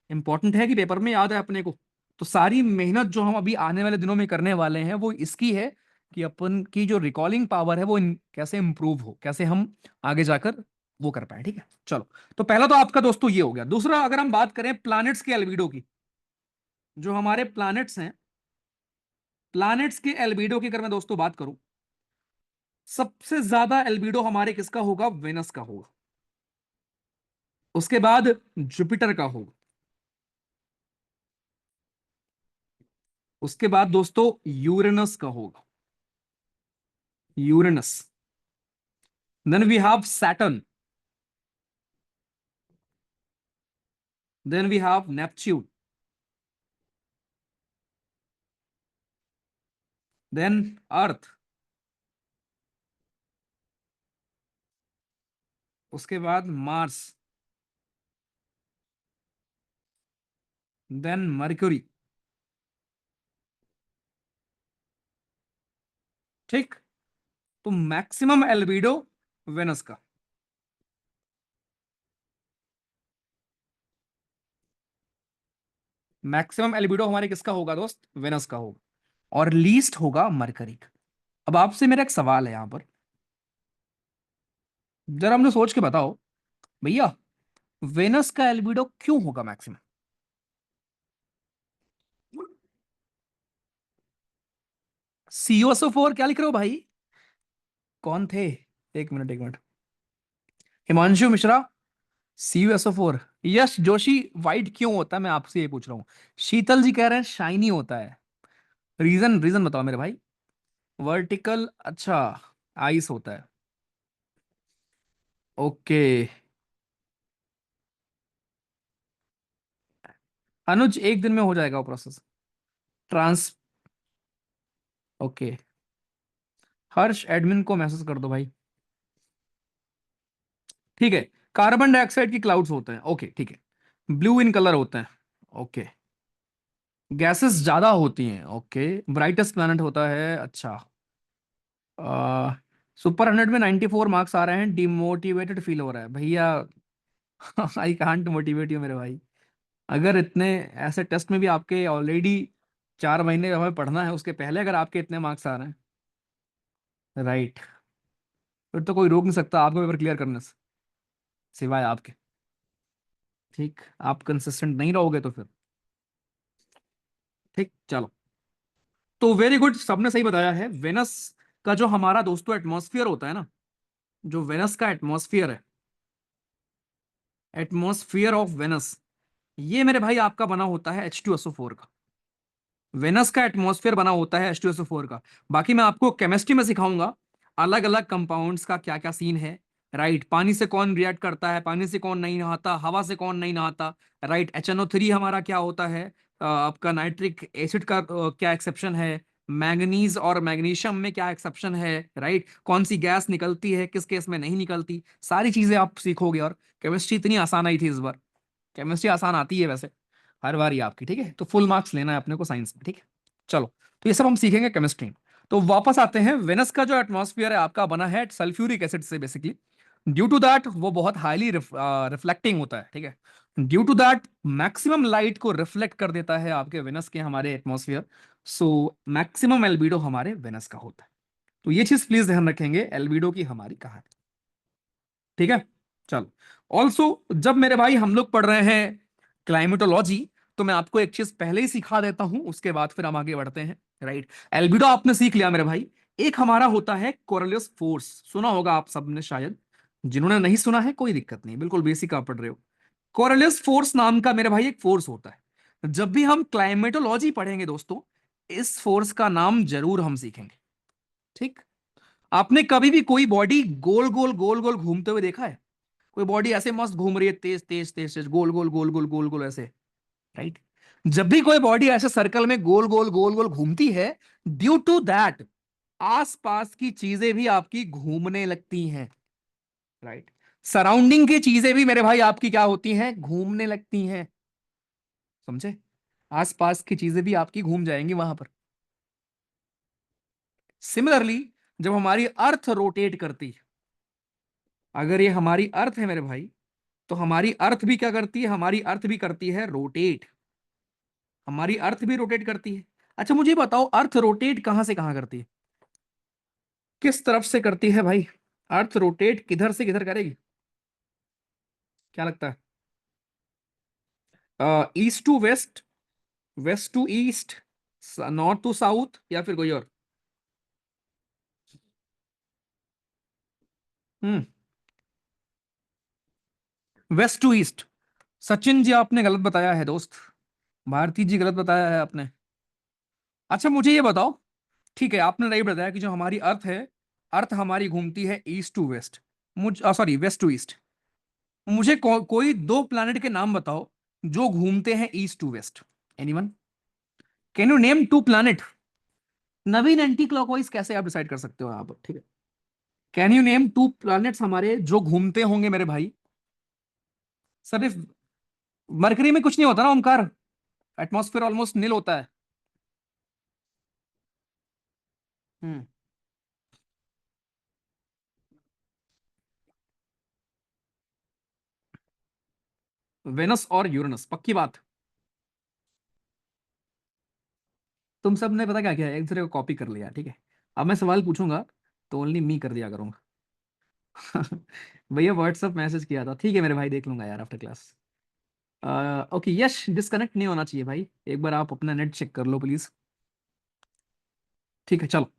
A: इंपॉर्टेंट है कि पेपर में याद है अपने को। तो सारी मेहनत जो हम अभी आने वाले दिनों में करने वाले हैं वो इसकी है कि अपन की जो रिकॉलिंग पावर है वो कैसे इंप्रूव हो, कैसे हम आगे जाकर वो कर पाए, ठीक है? चलो, तो पहला तो आपका दोस्तों ये हो गया। दूसरा, अगर हम बात करें प्लैनेट्स के एल्बिडो की, जो हमारे प्लैनेट्स हैं, प्लैनेट्स के एल्बिडो की अगर मैं दोस्तों बात करूं, सबसे ज्यादा एल्बिडो हमारे किसका होगा? वेनस का होगा। उसके बाद जुपिटर का होगा। उसके बाद दोस्तों यूरेनस का होगा, Uranus. Then we have Saturn, then we have Neptune, then Earth, उसके बाद मार्स, देन मर्क्यूरी। ठीक। तो मैक्सिमम एल्बिडो वेनस का, मैक्सिमम एल्बिडो हमारे किसका होगा दोस्त? वेनस का होगा। और लीस्ट होगा मरकरी का। अब आपसे मेरा एक सवाल है यहां पर, जरा हमने सोच के बताओ भैया, वेनस का एल्बिडो क्यों होगा मैक्सिमम? CO4 क्या लिख रहे हो भाई? कौन थे? एक मिनट, एक मिनट। हिमांशु मिश्रा, CO4। यश जोशी, व्हाइट क्यों होता है, मैं आपसे ये पूछ रहा हूँ। शीतल जी कह रहे हैं शाइनी होता है। रीजन, रीजन बताओ मेरे भाई। वर्टिकल, अच्छा, आइस होता है। ओके। अनुज, एक दिन में हो जाएगा वो process. Trans, okay. Harsh, admin को मैसेज कर दो भाई। ठीक है। कार्बन डाइऑक्साइड की क्लाउड्स होते हैं, ओके, ठीक है। ब्लू इन कलर होते हैं, ओके। गैसेस ज्यादा होती हैं, ओके। ब्राइटेस्ट प्लैनेट होता है, अच्छा। सुपर 100 में 94 मार्क्स आ रहे हैं, डिमोटिवेटेड फील हो रहा है भैया। आई कांट मोटिवेट यू मेरे भाई। अगर इतने ऐसे टेस्ट में भी आपके ऑलरेडी 4 महीने हमें पढ़ना है, उसके पहले अगर आपके इतने मार्क्स आ रहे हैं, राइट, फिर तो कोई रोक नहीं सकता आपको पेपर क्लियर करने से, सिवाय आपके। ठीक, आप कंसिस्टेंट नहीं रहोगे तो फिर। ठीक, चलो। तो वेरी गुड, सबने सही बताया है। वेनस का जो हमारा दोस्तों एटमॉस्फेयर होता है ना, जो वेनस का एटमॉस्फेयर है, एटमॉस्फेयर ऑफ वेनस, ये मेरे भाई आपका बना होता है H2SO4 का। वेनस का एटमॉस्फेयर बना होता है H2SO4 का। बाकी मैं आपको केमिस्ट्री में सिखाऊंगा अलग अलग कंपाउंड्स का क्या क्या सीन है, राइट? पानी से कौन रिएक्ट करता है, पानी से कौन नहीं नहाता, हवा से कौन नहीं नहाता, राइट? HNO3 हमारा क्या होता है, आपका नाइट्रिक एसिड का क्या एक्सेप्शन है, मैंगनीज और मैग्नीशियम में क्या एक्सेप्शन है, राइट? कौन सी गैस निकलती है, किस केस में नहीं निकलती, सारी चीजें आप सीखोगे। और केमिस्ट्री इतनी आसान आई थी इस बार, केमिस्ट्री आसान आती है वैसे हर बार ही आपकी, ठीक है? तो फुल मार्क्स लेना है अपने को साइंस में, ठीक है? चलो, तो ये सब हम सीखेंगे केमिस्ट्री में। तो वापस आते हैं, वेनस का जो एटमॉस्फेयर है आपका बना है सल्फ्यूरिक एसिड से बेसिकली। ड्यू टू दैट वो बहुत हाईली रिफ्लेक्टिंग होता है, ठीक है? Due to that maximum light को रिफ्लेक्ट कर देता है आपके वेनस के हमारे एटमॉस्फेयर। सो मैक्सिमम एल्बिडो हमारे वेनस का होता है। तो ये चीज प्लीज ध्यान रखेंगे एल्बिडो की हमारी कहानी, ठीक है? चलो। ऑल्सो जब मेरे भाई हम लोग पढ़ रहे हैं क्लाइमेटोलॉजी, तो मैं आपको एक चीज पहले ही सिखा देता हूं, उसके बाद फिर हम आगे बढ़ते हैं, राइट? एल्बिडो आपने सीख लिया मेरे भाई। एक हमारा होता है कोरियोलिस फोर्स, सुना होगा आप सबने शायद। जिन्होंने नहीं सुना है कोई दिक्कत नहीं, बिल्कुल बेसिक आप पढ़ रहे हो। कोरियोलिस फोर्स नाम का मेरे भाई एक फोर्स होता है। जब भी हम क्लाइमेटोलॉजी पढ़ेंगे दोस्तों, इस फोर्स का नाम जरूर हम सीखेंगे, ठीक? आपने कभी भी कोई बॉडी गोल गोल गोल गोल घूमते हुए देखा है? कोई बॉडी ऐसे मस्त घूम रही है, तेज तेज तेज तेज, गोल गोल गोल गोल गोल गोल ऐसे, राइट। जब भी कोई बॉडी ऐसे सर्कल में गोल गोल गोल गोल घूमती है, ड्यू टू दैट आसपास की चीजें भी आपकी घूमने लगती हैं, राइट। सराउंडिंग की चीजें भी मेरे भाई आपकी क्या होती हैं, घूमने लगती हैं, समझे। आसपास की चीजें भी आपकी घूम जाएंगी वहां पर। सिमिलरली जब हमारी अर्थ रोटेट करती है, अगर ये हमारी अर्थ है मेरे भाई, तो हमारी अर्थ भी क्या करती है, हमारी अर्थ भी करती है रोटेट, हमारी अर्थ भी रोटेट करती है। अच्छा मुझे बताओ, अर्थ रोटेट कहां से कहां करती है, किस तरफ से करती है भाई, अर्थ रोटेट किधर से किधर करेगी, क्या लगता है? East to west, west to east, north to south, या फिर कोई और? Hmm, west to east. Sachin ji आपने गलत बताया है दोस्त, भारती जी गलत बताया है आपने। अच्छा मुझे ये बताओ, ठीक है आपने नहीं बताया कि जो हमारी अर्थ है, अर्थ हमारी घूमती है east to west, sorry west to east. मुझे कोई दो प्लैनेट के नाम बताओ जो घूमते हैं east to west. Anyone, can you name two planet? Naveen anti clockwise कैसे आप डिसाइड कर सकते हो आप, ठीक है। Can you name two planets हमारे जो घूमते होंगे मेरे भाई? सिर्फ मरकरी में कुछ नहीं होता ना ओमकार, एटमॉस्फेयर ऑलमोस्ट नील होता है। हम्म, वेनस और यूरेनस, पक्की बात। तुम सब ने पता क्या किया, एक दूसरे को कॉपी कर लिया, ठीक है। अब मैं सवाल पूछूंगा तो ओनली मी कर दिया करूंगा। भैया व्हाट्सअप मैसेज किया था, ठीक है मेरे भाई, देख लूंगा यार आफ्टर क्लास। ओके यश, डिस्कनेक्ट नहीं होना चाहिए भाई, एक बार आप अपना नेट चेक कर लो प्लीज। ठीक है चलो,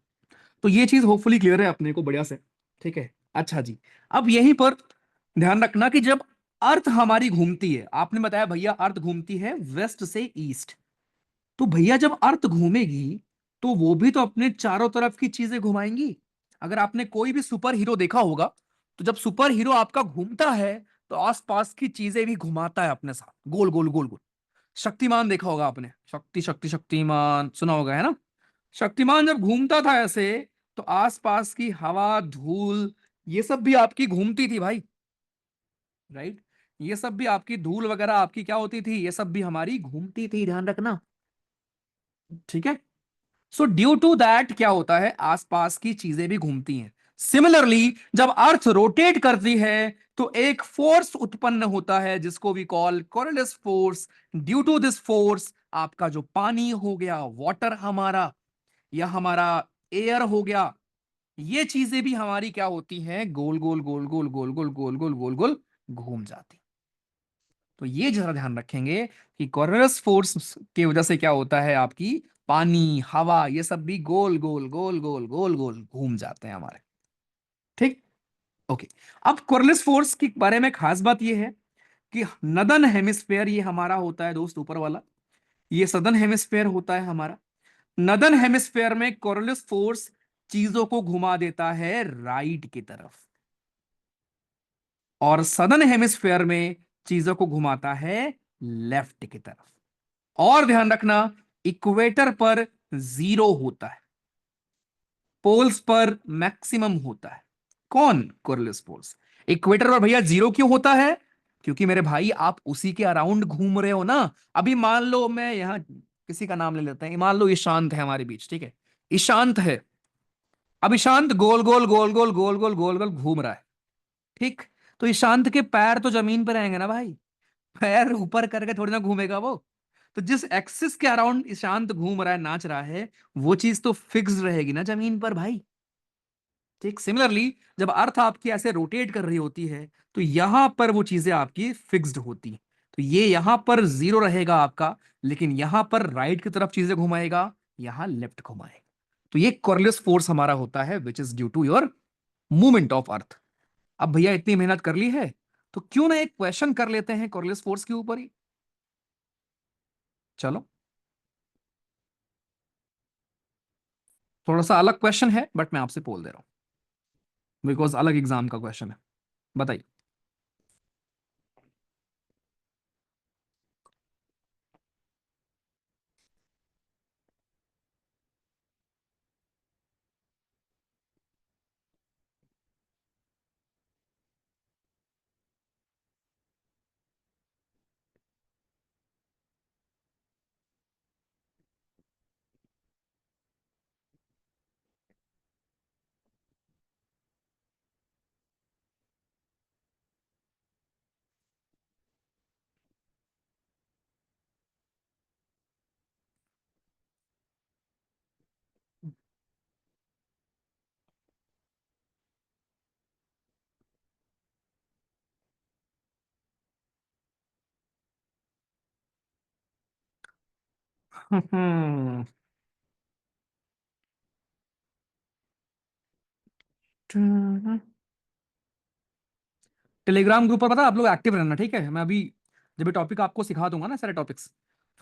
A: तो ये चीज होपफुली क्लियर है अपने को बढ़िया से, ठीक है। अच्छा जी, अब यहीं पर ध्यान रखना कि जब अर्थ हमारी घूमती है, आपने बताया भैया अर्थ घूमती है वेस्ट से ईस्ट, तो भैया जब अर्थ घूमेगी तो वो भी तो अपने चारों तरफ की चीजें घुमाएंगी। अगर आपने कोई भी सुपर हीरो देखा होगा, तो जब सुपर हीरो आपका घूमता है तो आसपास की चीजें भी घुमाता है अपने साथ, गोल गोल गोल गोल। शक्तिमान देखा होगा आपने, शक्ति शक्ति शक्तिमान सुना होगा, है ना। शक्तिमान जब घूमता था ऐसे, तो आसपास की हवा धूल ये सब भी आपकी घूमती थी भाई, राइट। ये सब भी आपकी धूल वगैरह आपकी क्या होती थी, ये सब भी हमारी घूमती थी, ध्यान रखना, ठीक है। सो ड्यू टू दैट क्या होता है, आसपास की चीजें भी घूमती हैं। सिमिलरली जब अर्थ रोटेट करती है, तो एक फोर्स उत्पन्न होता है जिसको we call Coriolis force. Due to this force आपका जो पानी हो गया, वाटर हमारा, या हमारा एयर हो गया, ये चीजें भी हमारी क्या होती हैं, गोल गोल गोल गोल गोल गोल गोल गोल गोल गोल घूम जाती। तो ये जरा ध्यान रखेंगे कि कोरियोलिस फोर्स की वजह से क्या होता है, आपकी पानी हवा ये सब भी गोल गोल गोल गोल गोल गोल घूम जाते हैं हमारे, ठीक। ओके, अब कोरियोलिस फोर्स के बारे में खास बात ये है कि नदन हेमिस्फेयर ये हमारा होता है दोस्त, ऊपर वाला ये सदर्न हेमिस्फेयर होता है हमारा। नदन हेमिस्फेयर में कोरियोलिस फोर्स चीजों को घुमा देता है राइट की तरफ, और सदर्न हेमिस्फेयर में चीजों को घुमाता है लेफ्ट की तरफ। और ध्यान रखना, इक्वेटर पर जीरो होता है, पोल्स पर मैक्सिमम होता है। कौन, कोरियोलिस फोर्स। इक्वेटर पर भैया जीरो क्यों होता है, क्योंकि मेरे भाई आप उसी के अराउंड घूम रहे हो ना। अभी मान लो मैं यहां किसी का नाम ले लेते हैं, मान लो ईशांत है हमारे बीच, ठीक है। ईशांत है, अब ईशांत गोल गोल गोल गोल गोल गोल गोल गोल घूम रहा है, ठीक। तो ईशांत के पैर तो जमीन पर रहेंगे ना भाई, पैर ऊपर करके थोड़ी ना घूमेगा वो। तो जिस एक्सिस के अराउंड ईशांत घूम रहा है, नाच रहा है, वो चीज तो फिक्स रहेगी ना जमीन पर भाई, ठीक। सिमिलरली जब अर्थ आपकी ऐसे रोटेट कर रही होती है, तो यहां पर वो चीजें आपकी फिक्स्ड होती हैं। तो ये यहां पर जीरो रहेगा आपका, लेकिन यहां पर राइट की तरफ चीजें घुमाएगा, यहां लेफ्ट घुमाएगा। तो ये कोरियोलिस फोर्स हमारा होता है which is due to your movement of earth. अब भैया इतनी मेहनत कर ली है, तो क्यों ना एक क्वेश्चन कर लेते हैं कोरियोलिस फोर्स के ऊपर ही। चलो, थोड़ा सा अलग क्वेश्चन है बट मैं आपसे बोल दे रहा हूं, बिकॉज अलग एग्जाम का क्वेश्चन है। बताइए। हम्म। टेलीग्राम ग्रुप पर पता है, आप लोग एक्टिव रहना, ठीक है? मैं अभी जब ये टॉपिक आपको सिखा दूंगा ना, सारे टॉपिक्स,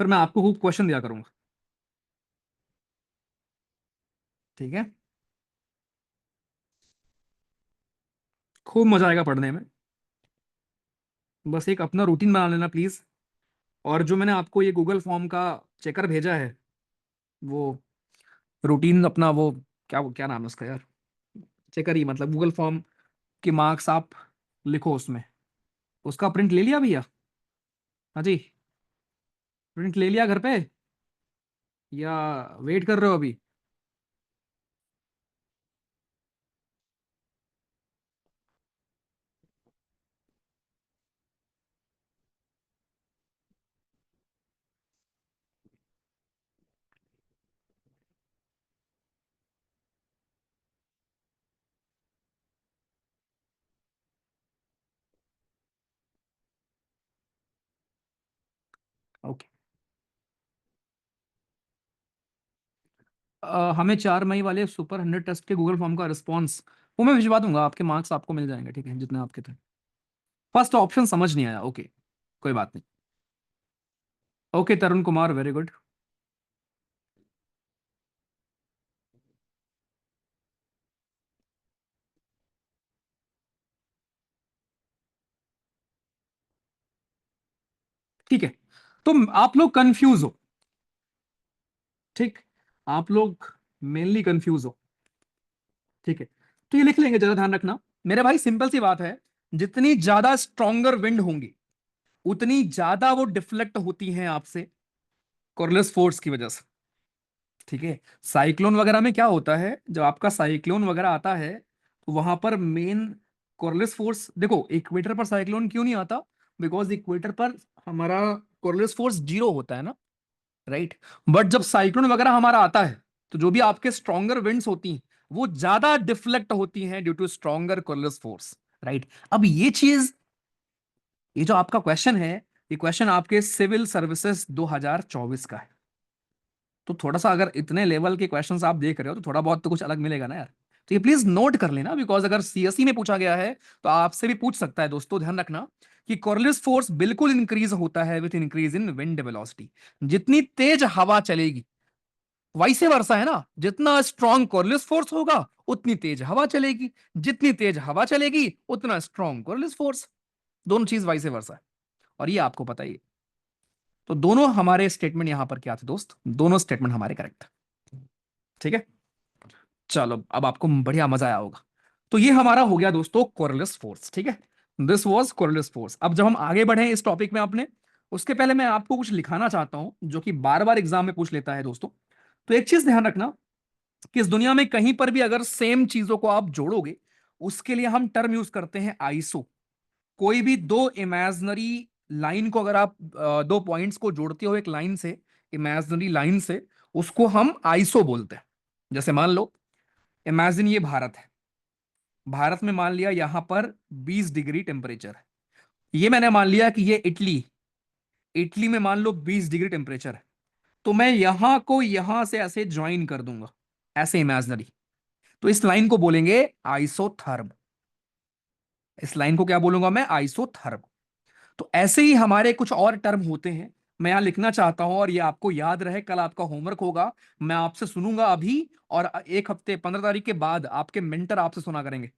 A: फिर मैं आपको खूब क्वेश्चन दिया करूंगा। ठीक है? खूब मजा आएगा पढ़ने में। बस एक अपना रूटीन बना लेना प्लीज। और जो मैंने आपको ये गूगल फॉर्म का चेकर भेजा है, वो रूटीन अपना, वो क्या नाम है उसका यार, चेकर ही मतलब गूगल फॉर्म के मार्क्स आप लिखो उसमें। उसका प्रिंट ले लिया भैया? हाँ जी। प्रिंट ले लिया घर पे, या वेट कर रहे हो अभी? ओके। हमें 4 मई वाले सुपर 100 टेस्ट के गूगल फॉर्म का रिस्पॉन्स वो मैं भिजवा दूंगा, आपके मार्क्स आपको मिल जाएंगे, ठीक है, जितने आपके थे। फर्स्ट ऑप्शन समझ नहीं आया, ओके, कोई बात नहीं। ओके तरुण कुमार, वेरी गुड। ठीक है, तो आप लोग कंफ्यूज हो, ठीक? आप लोग मेनली कंफ्यूज हो, ठीक है? तो ये लिख लेंगे, जरा ध्यान रखना मेरे भाई, सिंपल सी बात है। जितनी ज्यादा स्ट्रॉन्गर विंड होंगी, उतनी ज्यादा वो डिफ्लेक्ट होती हैं आपसे, कॉर्लियस फोर्स की वजह से। ठीक है? साइक्लोन वगैरह में क्या होता है, जब आपका साइक्लोन वगैरह आता है, तो वहां पर मेन कॉर्लियस फोर्स, देखो इक्वेटर पर साइक्लोन क्यों नहीं आता? बिकॉज इक्वेटर पर हमारा कॉर्लियस फोर्स जीरो होता है ना, राइट? बट जब साइक्लोन वगैरह हमारा आता है, तो जो भी आपके स्ट्रॉन्गर विंड्स होती हैं, वो ज्यादा डिफ्लेक्ट होती हैं due to stronger Coriolis force, right? अब ये चीज, ये जो आपका क्वेश्चन है, ये क्वेश्चन आपके सिविल सर्विसेज 2024 का है। तो थोड़ा सा अगर इतने लेवल के क्वेश्चंस आप देख रहे हो, तो थोड़ा बहुत तो कुछ अलग मिलेगा ना यार। तो ये प्लीज नोट कर लेना, बिकॉज अगर सीएसई में पूछा गया है, तो आपसे भी पूछ सकता है दोस्तों, ध्यान रखना कि कॉर्लियस फोर्स बिल्कुल इंक्रीज होता है with increase in wind velocity. जितनी तेज हवा चलेगी, वैसे वर्षा है ना, जितना स्ट्रॉन्ग कॉर्लियस फोर्स होगा, उतनी तेज हवा चलेगी। जितनी तेज हवा चलेगी, उतना स्ट्रॉन्ग कॉर्लियस फोर्स। दोनों चीज वैसे वर्षा है, और ये आपको पता ही है। तो दोनों हमारे स्टेटमेंट यहां पर क्या थे दोस्त, दोनों स्टेटमेंट हमारे करेक्ट है। ठीक है? चलो, अब आपको बढ़िया मजा आया होगा। तो ये हमारा हो गया दोस्तों कॉर्लियस फोर्स, ठीक है? This was Coriolis force. अब जब हम आगे बढ़े इस टॉपिक में अपने, उसके पहले मैं आपको कुछ लिखाना चाहता हूं, जो कि बार बार एग्जाम में पूछ लेता है दोस्तों। तो एक चीज ध्यान रखना कि इस दुनिया में कहीं पर भी अगर सेम चीजों को आप जोड़ोगे, उसके लिए हम टर्म यूज करते हैं आइसो। कोई भी दो इमेजिनरी लाइन को अगर आप दो पॉइंट्स को जोड़ते हो एक लाइन से, इमेजिनरी लाइन से, उसको हम आइसो बोलते हैं। जैसे मान लो, इमेजिन ये भारत है, भारत में मान लिया यहां पर 20 डिग्री टेम्परेचर है। ये मैंने मान लिया कि ये इटली, इटली में मान लो 20 डिग्री टेम्परेचर है। तो मैं यहां को यहां से ऐसे ज्वाइन कर दूंगा, ऐसे इमेजिनरी। तो इस लाइन को बोलेंगे आइसोथर्म। इस लाइन को क्या बोलूंगा मैं? आइसोथर्म। तो ऐसे ही हमारे कुछ और टर्म होते हैं, मैं यहां लिखना चाहता हूं, और ये आपको याद रहे, कल आपका होमवर्क होगा। मैं आपसे सुनूंगा अभी, और एक हफ्ते 15 तारीख के बाद आपके मेंटर आपसे सुना करेंगे।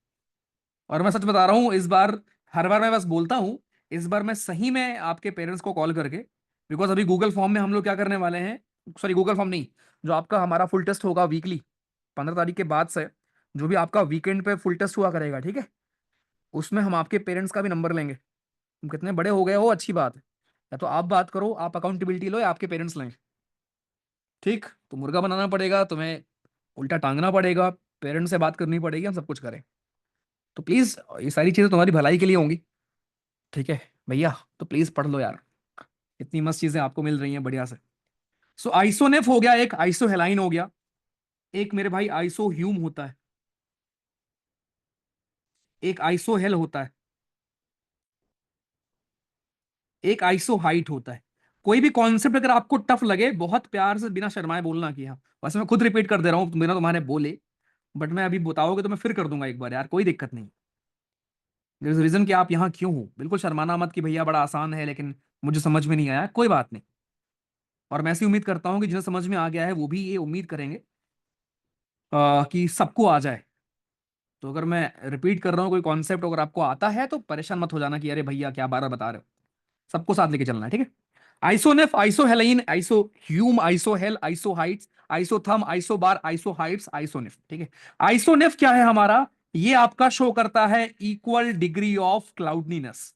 A: और मैं सच बता रहा हूं इस बार, हर बार मैं बस बोलता हूं, इस बार मैं सही में आपके पेरेंट्स को कॉल करके, बिकॉज अभी गूगल फॉर्म में हम लोग क्या करने वाले हैं, सॉरी गूगल फॉर्म नहीं, जो आपका हमारा फुल टेस्ट होगा वीकली, 15 तारीख के बाद से, जो भी आपका वीकेंड पे फुल टेस्ट हुआ करेगा, ठीक है, उसमें हम आपके पेरेंट्स का भी नंबर लेंगे। तुम कितने बड़े हो गए हो, अच्छी बात है, या तो आप बात करो, आप अकाउंटेबिलिटी लो, या आपके पेरेंट्स लें। ठीक? तो मुर्गा बनाना पड़ेगा तुम्हें, उल्टा टांगना पड़ेगा, पेरेंट्स से बात करनी पड़ेगी, हम सब कुछ करें। तो प्लीज, ये सारी चीजें तुम्हारी भलाई के लिए होंगी, ठीक है भैया? तो प्लीज पढ़ लो यार, इतनी मस्त चीजें आपको मिल रही हैं बढ़िया से। सो आइसोनेफ हो गया, एक आइसो हेलाइन हो गया, एक मेरे भाई आइसो ह्यूम होता है, एक आइसो हेल होता है, एक आइसो हाइट होता है। कोई भी कॉन्सेप्ट अगर आपको टफ लगे, बहुत प्यार से बिना शर्माए बोलना कि हाँ, वैसे मैं खुद रिपीट कर दे रहा हूँ बिना तुम्हारे बोले, बट मैं अभी बताओगे तो मैं फिर कर दूंगा एक बार यार, कोई दिक्कत नहीं। देयर इज रीजन कि आप यहाँ क्यों हो, बिल्कुल शर्माना मत कि भैया बड़ा आसान है लेकिन मुझे समझ में नहीं आया, कोई बात नहीं। और मैं ऐसी उम्मीद करता हूँ कि जिन्हें समझ में आ गया है वो भी ये उम्मीद करेंगे कि सबको आ जाए। तो अगर मैं रिपीट कर रहा हूँ कोई कॉन्सेप्ट अगर आपको आता है तो परेशान मत हो जाना कि अरे भैया क्या बार बार बता रहे हो, सबको साथ लेके चलना है, ठीक है। आइसोनेफ, आइसोहेलाइन, आइसोह्यूम, आइसोहेल, आइसोहाइट्स, आइसोथर्म, आइसोबार, आइसोहाइट्स, आइसोनेफ, ठीक है। आइसोनेफ क्या है हमारा, ये आपका शो करता है equal degree of cloudiness,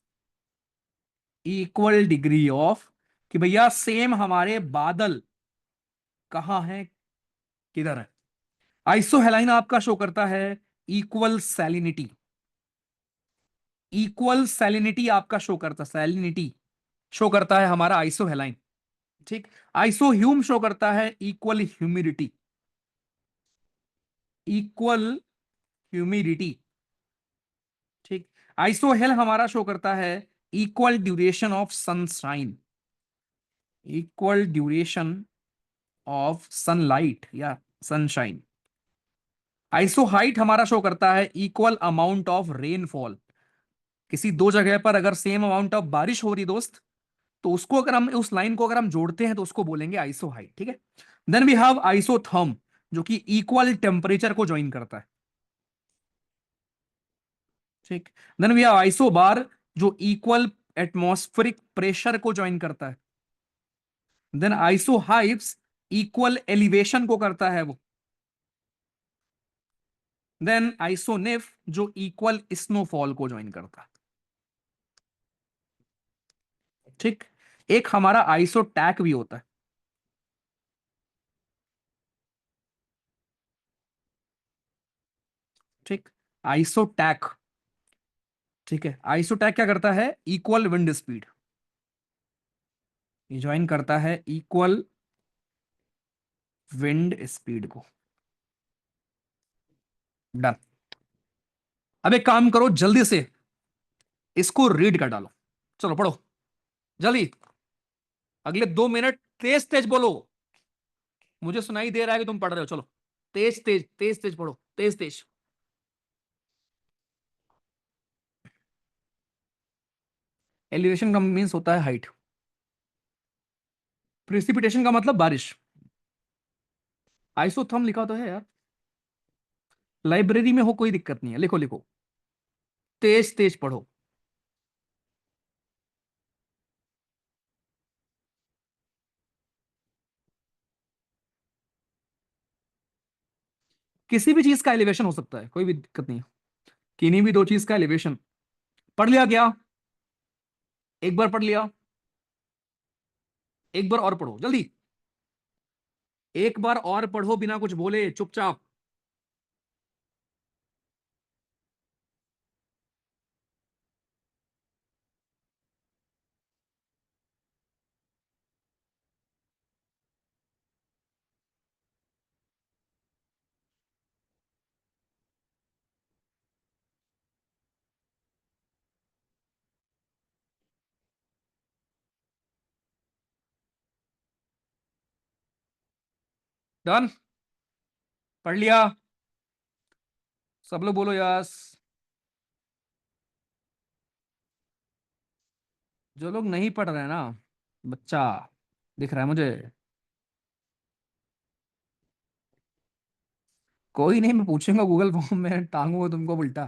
A: equal degree of, कि भैया सेम हमारे बादल कहां है, किधर है। आइसोहेलाइन आपका शो करता है इक्वल सैलिनिटी, इक्वल सैलिनिटी आपका शो करता, सैलिनिटी शो करता है हमारा आइसोहेलाइन, ठीक। आइसोह्यूम शो करता है इक्वल ह्यूमिडिटी, इक्वल ह्यूमिडिटी, ठीक। आइसोहेल हमारा शो करता है equal duration of sunshine, equal duration of sunlight या सनशाइन। आइसोहाइट हमारा शो करता है इक्वल अमाउंट ऑफ रेनफॉल, किसी दो जगह पर अगर सेम अमाउंट ऑफ बारिश हो रही दोस्त, तो उसको अगर हम उस लाइन को अगर हम जोड़ते हैं तो उसको बोलेंगे आइसोहाइट, ठीक है। देन वी हैव आइसोथर्म, जो कि इक्वल टेम्परेचर को ज्वाइन करता है, ठीक। देन वी हैव आइसोबार, जो इक्वल एटमॉस्फेरिक प्रेशर को ज्वाइन करता है। देन आइसोहाइव्स, इक्वल एलिवेशन को करता है वो। देन आइसोनेफ, जो इक्वल स्नोफॉल को ज्वाइन करता है, ठीक। एक हमारा आइसोटैक भी होता है, ठीक। आइसोटैक, ठीक है। आइसोटैक क्या करता है, इक्वल विंड स्पीड, ये ज्वाइन करता है इक्वल विंड स्पीड को। डन। अब एक काम करो जल्दी से, इसको रीड कर डालो, चलो पढ़ो जल्दी, अगले 2 मिनट तेज तेज बोलो, मुझे सुनाई दे रहा है कि तुम पढ़ रहे हो, चलो तेज तेज तेज तेज पढ़ो, तेज तेज। एलिवेशन का मीन्स होता है हाइट, प्रिसिपिटेशन का मतलब बारिश। आइसोथर्म लिखा तो है यार, लाइब्रेरी में हो कोई दिक्कत नहीं है, लिखो लिखो, तेज तेज पढ़ो। किसी भी चीज का एलिवेशन हो सकता है, कोई भी दिक्कत नहीं है, किन्हीं भी दो चीज का एलिवेशन। पढ़ लिया क्या, एक बार पढ़ लिया, एक बार और पढ़ो जल्दी, एक बार और पढ़ो बिना कुछ बोले चुपचाप। डन, पढ़ लिया, सब लोग बोलो यस। जो लोग नहीं पढ़ रहे हैं ना, बच्चा दिख रहा है मुझे, कोई नहीं, मैं पूछूंगा गूगल फॉर्म में, टांगूंगा तुमको उल्टा,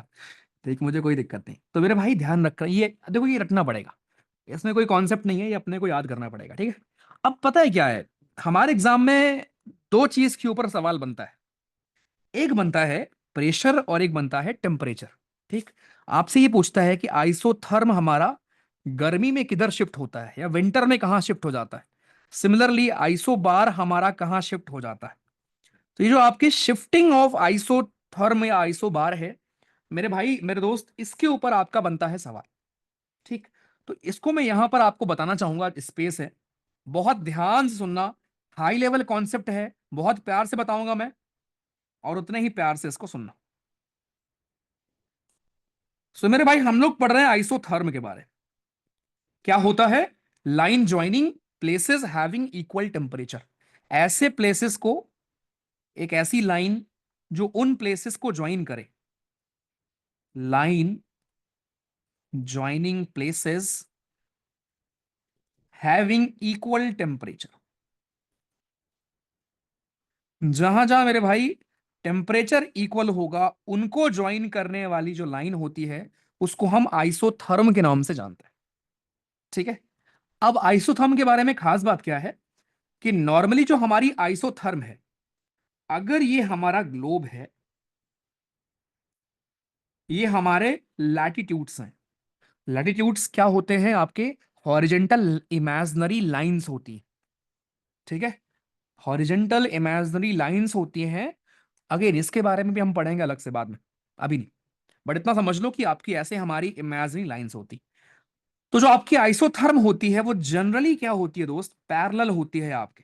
A: देख मुझे कोई दिक्कत नहीं। तो मेरे भाई ध्यान रख, ये देखो ये रटना पड़ेगा, इसमें कोई कॉन्सेप्ट नहीं है, ये अपने को याद करना पड़ेगा, ठीक है। अब पता है क्या है, हमारे एग्जाम में दो चीज के ऊपर सवाल बनता है, एक बनता है प्रेशर और एक बनता है टेम्परेचर, ठीक। आपसे ये पूछता है कि आइसोथर्म हमारा गर्मी में किधर शिफ्ट होता है या विंटर में कहां शिफ्ट हो जाता है, सिमिलरली आइसोबार हमारा कहां शिफ्ट हो जाता है। तो ये जो आपकी शिफ्टिंग ऑफ आइसोथर्म या आइसोबार है मेरे भाई मेरे दोस्त, इसके ऊपर आपका बनता है सवाल, ठीक। तो इसको मैं यहां पर आपको बताना चाहूंगा, स्पेस है, बहुत ध्यान से सुनना, हाई लेवल कॉन्सेप्ट है, बहुत प्यार से बताऊंगा मैं, और उतने ही प्यार से इसको सुनना। सो मेरे भाई हम लोग पढ़ रहे हैं आइसोथर्म के बारे में, क्या होता है, line joining places having equal temperature, ऐसे प्लेसेस को, एक ऐसी लाइन जो उन प्लेसेस को ज्वाइन करे, line joining places having equal temperature, जहां जहां मेरे भाई टेम्परेचर इक्वल होगा उनको ज्वाइन करने वाली जो लाइन होती है उसको हम आइसोथर्म के नाम से जानते हैं। ठीक है, अब आइसोथर्म के बारे में खास बात क्या है कि नॉर्मली जो हमारी आइसोथर्म है, अगर ये हमारा ग्लोब है, ये हमारे लैटिट्यूड्स हैं। लैटिट्यूड्स क्या होते हैं आपके? हॉरिजेंटल इमेजिनरी लाइंस होती है। ठीक है, हॉरिजेंटल इमेजिनरी लाइंस होती हैं। अगेन इसके बारे में भी हम पढ़ेंगे अलग से बाद में, अभी नहीं, बट इतना समझ लो कि आपकी ऐसे हमारी इमेजिनरी लाइंस होती। तो जो आपकी आइसोथर्म होती है वो जनरली क्या होती है दोस्त? पैरेलल होती है आपके।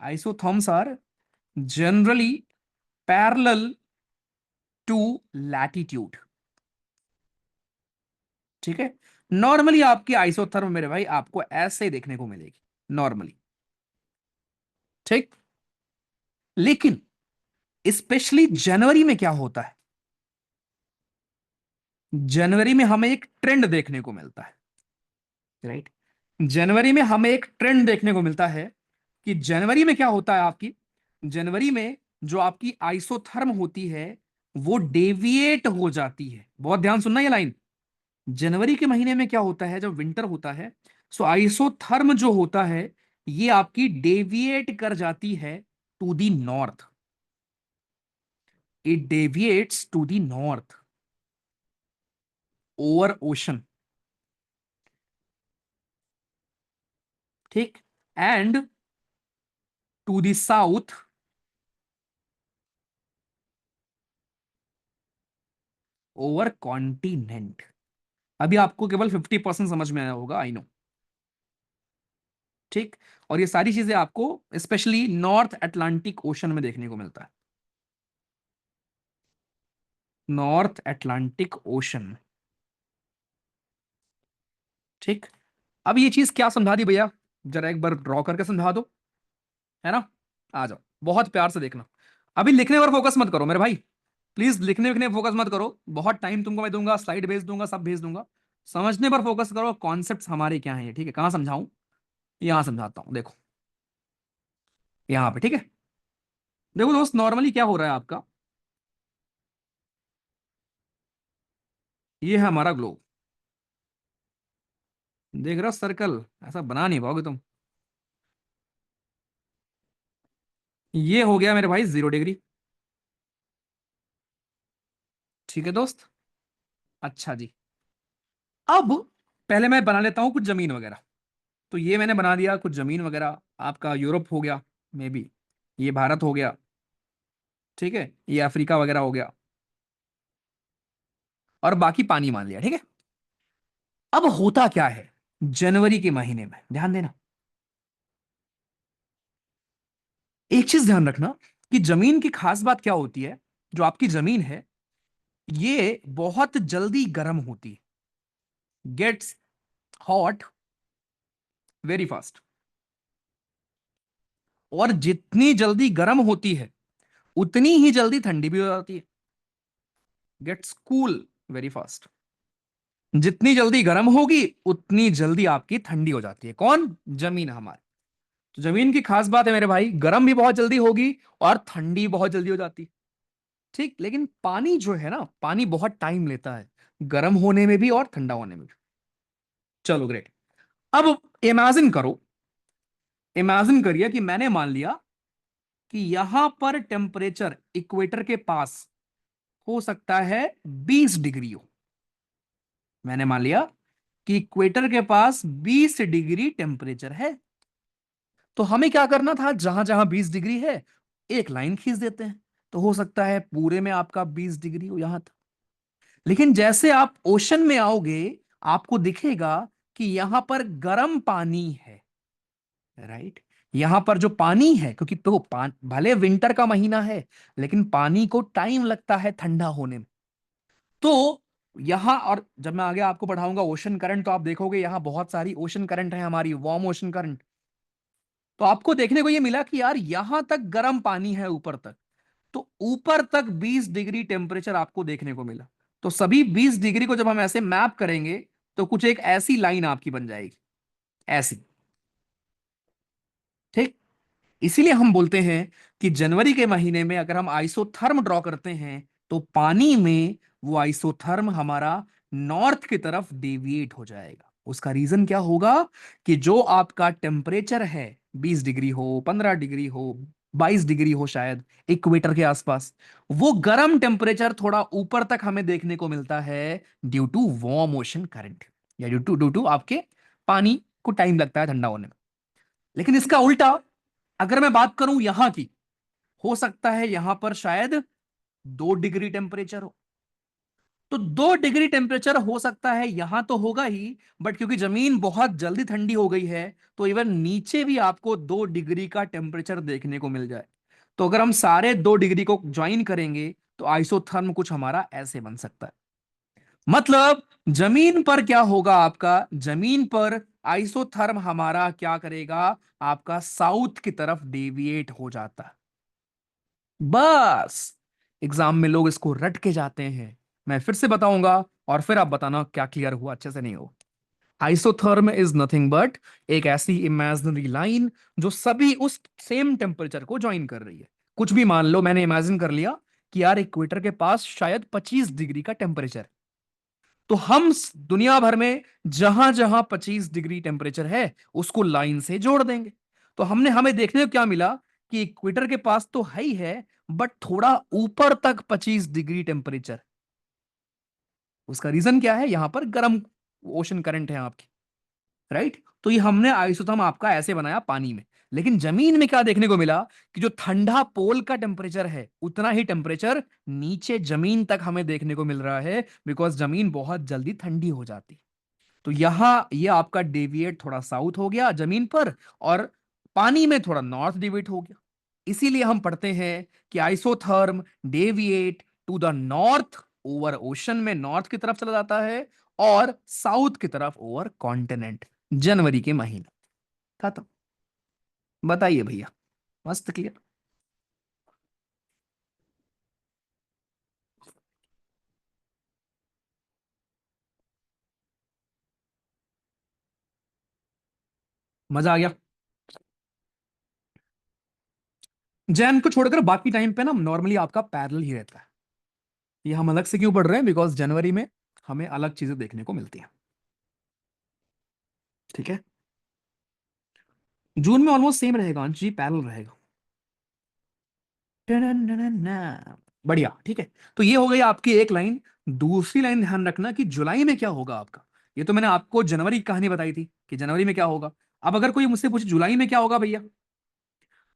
A: Isotherms are generally parallel to latitude. ठीक है, नॉर्मली आपकी आइसोथर्म मेरे भाई आपको ऐसे देखने को मिलेगी नॉर्मली। ठीक, लेकिन स्पेशली जनवरी में क्या होता है? जनवरी में हमें एक ट्रेंड देखने को मिलता है, राइट? जनवरी में हमें एक ट्रेंड देखने को मिलता है कि जनवरी में क्या होता है आपकी, जनवरी में जो आपकी आइसोथर्म होती है वो डेविएट हो जाती है। बहुत ध्यान सुनना ये लाइन। जनवरी के महीने में क्या होता है जब विंटर होता है, सो आइसोथर्म जो होता है ये आपकी डेविएट कर जाती है to the north. It deviates to the north over ocean. ठीक, and to the south over continent. अभी आपको केवल 50% समझ में आया होगा, आई नो। ठीक, और ये सारी चीजें आपको स्पेशली नॉर्थ अटलांटिक ओशन में देखने को मिलता है, नॉर्थ अटलांटिक ओशन। ठीक, अब ये चीज क्या समझा दी भैया, जरा एक बार ड्रॉ करके समझा दो, है ना? आ जाओ, बहुत प्यार से देखना। अभी लिखने पर फोकस मत करो मेरे भाई, प्लीज लिखने विखने पर फोकस मत करो। बहुत टाइम तुमको मैं दूंगा, स्लाइड भेज दूंगा, सब भेज दूंगा। समझने पर फोकस करो, कॉन्सेप्ट्स हमारे क्या हैं ये। ठीक है, कहां समझाऊं? यहां समझाता हूं, देखो यहां पे। ठीक है, देखो दोस्त, नॉर्मली क्या हो रहा है आपका, ये है हमारा ग्लोब। देख रहे हो सर्कल? ऐसा बना नहीं पाओगे तुम। ये हो गया मेरे भाई 0 डिग्री। ठीक है दोस्त, अच्छा जी। अब पहले मैं बना लेता हूं कुछ जमीन वगैरह। तो ये मैंने बना दिया कुछ जमीन वगैरह, आपका यूरोप हो गया, मे बी ये भारत हो गया, ठीक है, ये अफ्रीका वगैरह हो गया, और बाकी पानी मान लिया। ठीक है, अब होता क्या है जनवरी के महीने में, ध्यान देना। एक चीज ध्यान रखना कि जमीन की खास बात क्या होती है, जो आपकी जमीन है ये बहुत जल्दी गर्म होती है, गेट्स हॉट वेरी फास्ट। और जितनी जल्दी गर्म होती है उतनी ही जल्दी ठंडी भी हो जाती है, गेट्स कूल वेरी फास्ट। जितनी जल्दी गर्म होगी उतनी जल्दी आपकी ठंडी हो जाती है। कौन? जमीन हमारी। तो जमीन की खास बात है मेरे भाई, गर्म भी बहुत जल्दी होगी और ठंडी बहुत जल्दी हो जाती है। ठीक, लेकिन पानी जो है ना, पानी बहुत टाइम लेता है गर्म होने में भी और ठंडा होने में भी। चलो ग्रेट। अब इमेजिन करो, इमेजिन करिए कि मैंने मान लिया कि यहां पर टेम्परेचर इक्वेटर के पास हो सकता है 20 डिग्री हो। मैंने मान लिया कि इक्वेटर के पास 20 डिग्री टेम्परेचर है। तो हमें क्या करना था, जहां जहां 20 डिग्री है एक लाइन खींच देते हैं, तो हो सकता है पूरे में आपका 20 डिग्री हो यहां तक। लेकिन जैसे आप ओशन में आओगे आपको दिखेगा कि यहां पर गर्म पानी है, राइट? यहां पर जो पानी है, क्योंकि तो भले विंटर का महीना है लेकिन पानी को टाइम लगता है ठंडा होने में। तो यहां, और जब मैं आगे आपको पढ़ाऊंगा ओशन करंट, तो आप देखोगे यहां बहुत सारी ओशन करंट है हमारी, वार्म ओशन करंट। तो आपको देखने को ये मिला कि यार यहां तक गर्म पानी है ऊपर तक, तो ऊपर तक 20 डिग्री टेम्परेचर आपको देखने को मिला। तो सभी 20 डिग्री को जब हम ऐसे मैप करेंगे तो कुछ एक ऐसी लाइन आपकी बन जाएगी, ऐसी। ठीक। इसीलिए हम बोलते हैं कि जनवरी के महीने में अगर हम आइसोथर्म ड्रॉ करते हैं तो पानी में वो आइसोथर्म हमारा नॉर्थ की तरफ डेविएट हो जाएगा। उसका रीजन क्या होगा कि जो आपका टेम्परेचर है, 20 डिग्री हो, 15 डिग्री हो, 22 डिग्री हो शायद, इक्वेटर के आसपास, वो गर्म टेम्परेचर थोड़ा ऊपर तक हमें देखने को मिलता है due to warm ocean current, या ड्यू टू आपके पानी को टाइम लगता है ठंडा होने में। लेकिन इसका उल्टा अगर मैं बात करूं यहां की, हो सकता है यहां पर शायद 2 डिग्री टेम्परेचर हो। तो 2 डिग्री टेम्परेचर हो सकता है यहां तो होगा ही, बट क्योंकि जमीन बहुत जल्दी ठंडी हो गई है तो इवन नीचे भी आपको 2 डिग्री का टेम्परेचर देखने को मिल जाए। तो अगर हम सारे 2 डिग्री को ज्वाइन करेंगे तो आइसोथर्म कुछ हमारा ऐसे बन सकता है। मतलब जमीन पर क्या होगा आपका, जमीन पर आइसोथर्म हमारा क्या करेगा, आपका साउथ की तरफ डेविएट हो जाता है। बस एग्जाम में लोग इसको रट के जाते हैं। मैं फिर से बताऊंगा और फिर आप बताना क्या क्लियर हुआ, अच्छे से नहीं हो। आइसोथर्म इज नथिंग बट एक ऐसी इमेजिनरी लाइन जो सभी उस सेम टेम्परेचर को ज्वाइन कर रही है। कुछ भी मान लो, मैंने इमेजिन कर लिया कि यार इक्वेटर के पास शायद 25 डिग्री का टेम्परेचर, तो हम दुनिया भर में जहां जहां 25 डिग्री टेम्परेचर है उसको लाइन से जोड़ देंगे। तो हमने हमें देखने को क्या मिला कि इक्वेटर के पास तो है ही है, बट थोड़ा ऊपर तक 25 डिग्री टेम्परेचर। उसका रीजन क्या है, यहां पर गर्म ओशन करंट है आपकी, राइट। तो ये हमने आइसोथर्म आपका ऐसे बनाया पानी में। लेकिन जमीन में क्या देखने को मिला कि जो ठंडा पोल का टेम्परेचर है उतना ही टेम्परेचर नीचे जमीन तक हमें देखने को मिल रहा है, बिकॉज जमीन बहुत जल्दी ठंडी हो जाती। तो यहां ये आपका डेविएट थोड़ा साउथ हो गया जमीन पर, और पानी में थोड़ा नॉर्थ डेविएट हो गया। इसीलिए हम पढ़ते हैं कि isotherm deviate to the north over ocean में नॉर्थ की तरफ चला जाता है, और साउथ की तरफ ओवर कॉन्टिनेंट जनवरी के महीने। खत्म। बताइए भैया, मस्त क्लियर। मजा आ गया। जैन को छोड़कर बाकी टाइम पे ना नॉर्मली आपका पैरेलल ही रहता है। ये हम अलग से क्यों पढ़ रहे हैं, बिकॉज जनवरी में हमें अलग चीजें देखने को मिलती हैं। ठीक है। जून में ऑलमोस्ट सेम रहेगा अंश जी, पैरेलल रहेगा। टननननना। बढ़िया, ठीक है। तो ये हो गई आपकी एक लाइन। दूसरी लाइन ध्यान रखना कि जुलाई में क्या होगा आपका। ये तो मैंने आपको जनवरी की कहानी बताई थी कि जनवरी में क्या होगा। अब अगर कोई मुझसे पूछे जुलाई में क्या होगा भैया,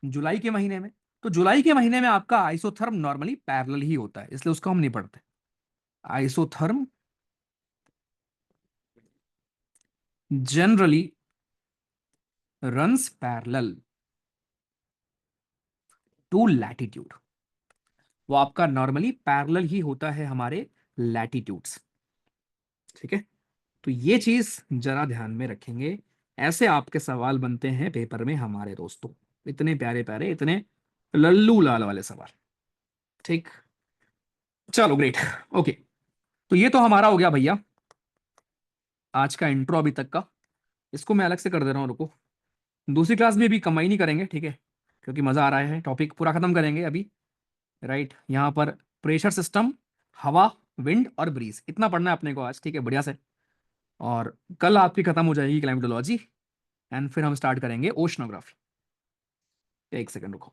A: जुलाई के महीने में, तो जुलाई के महीने में आपका आइसोथर्म नॉर्मली पैरेलल ही होता है, इसलिए उसको हम नहीं पढ़ते। Isotherm generally runs parallel to latitude. वो आपका नॉर्मली पैरेलल ही होता है हमारे लैटिट्यूड्स। ठीक है। तो ये चीज जरा ध्यान में रखेंगे। ऐसे आपके सवाल बनते हैं पेपर में हमारे दोस्तों, इतने प्यारे प्यारे, इतने लल्लू लाल वाले सवाल। ठीक। चलो ग्रेट। ओके। तो ये तो हमारा हो गया भैया आज का इंट्रो अभी तक का। इसको मैं अलग से कर दे रहा हूँ, रुको। दूसरी क्लास में भी कमाई नहीं करेंगे, ठीक है, क्योंकि मजा आ रहा है। टॉपिक पूरा खत्म करेंगे अभी, राइट। यहाँ पर प्रेशर सिस्टम, हवा, विंड और ब्रीज, इतना पढ़ना है अपने को आज, ठीक है, बढ़िया से। और कल आपकी खत्म हो जाएगी क्लाइमेटोलॉजी, एंड फिर हम स्टार्ट करेंगे ओशनोग्राफी। एक सेकंड रुको।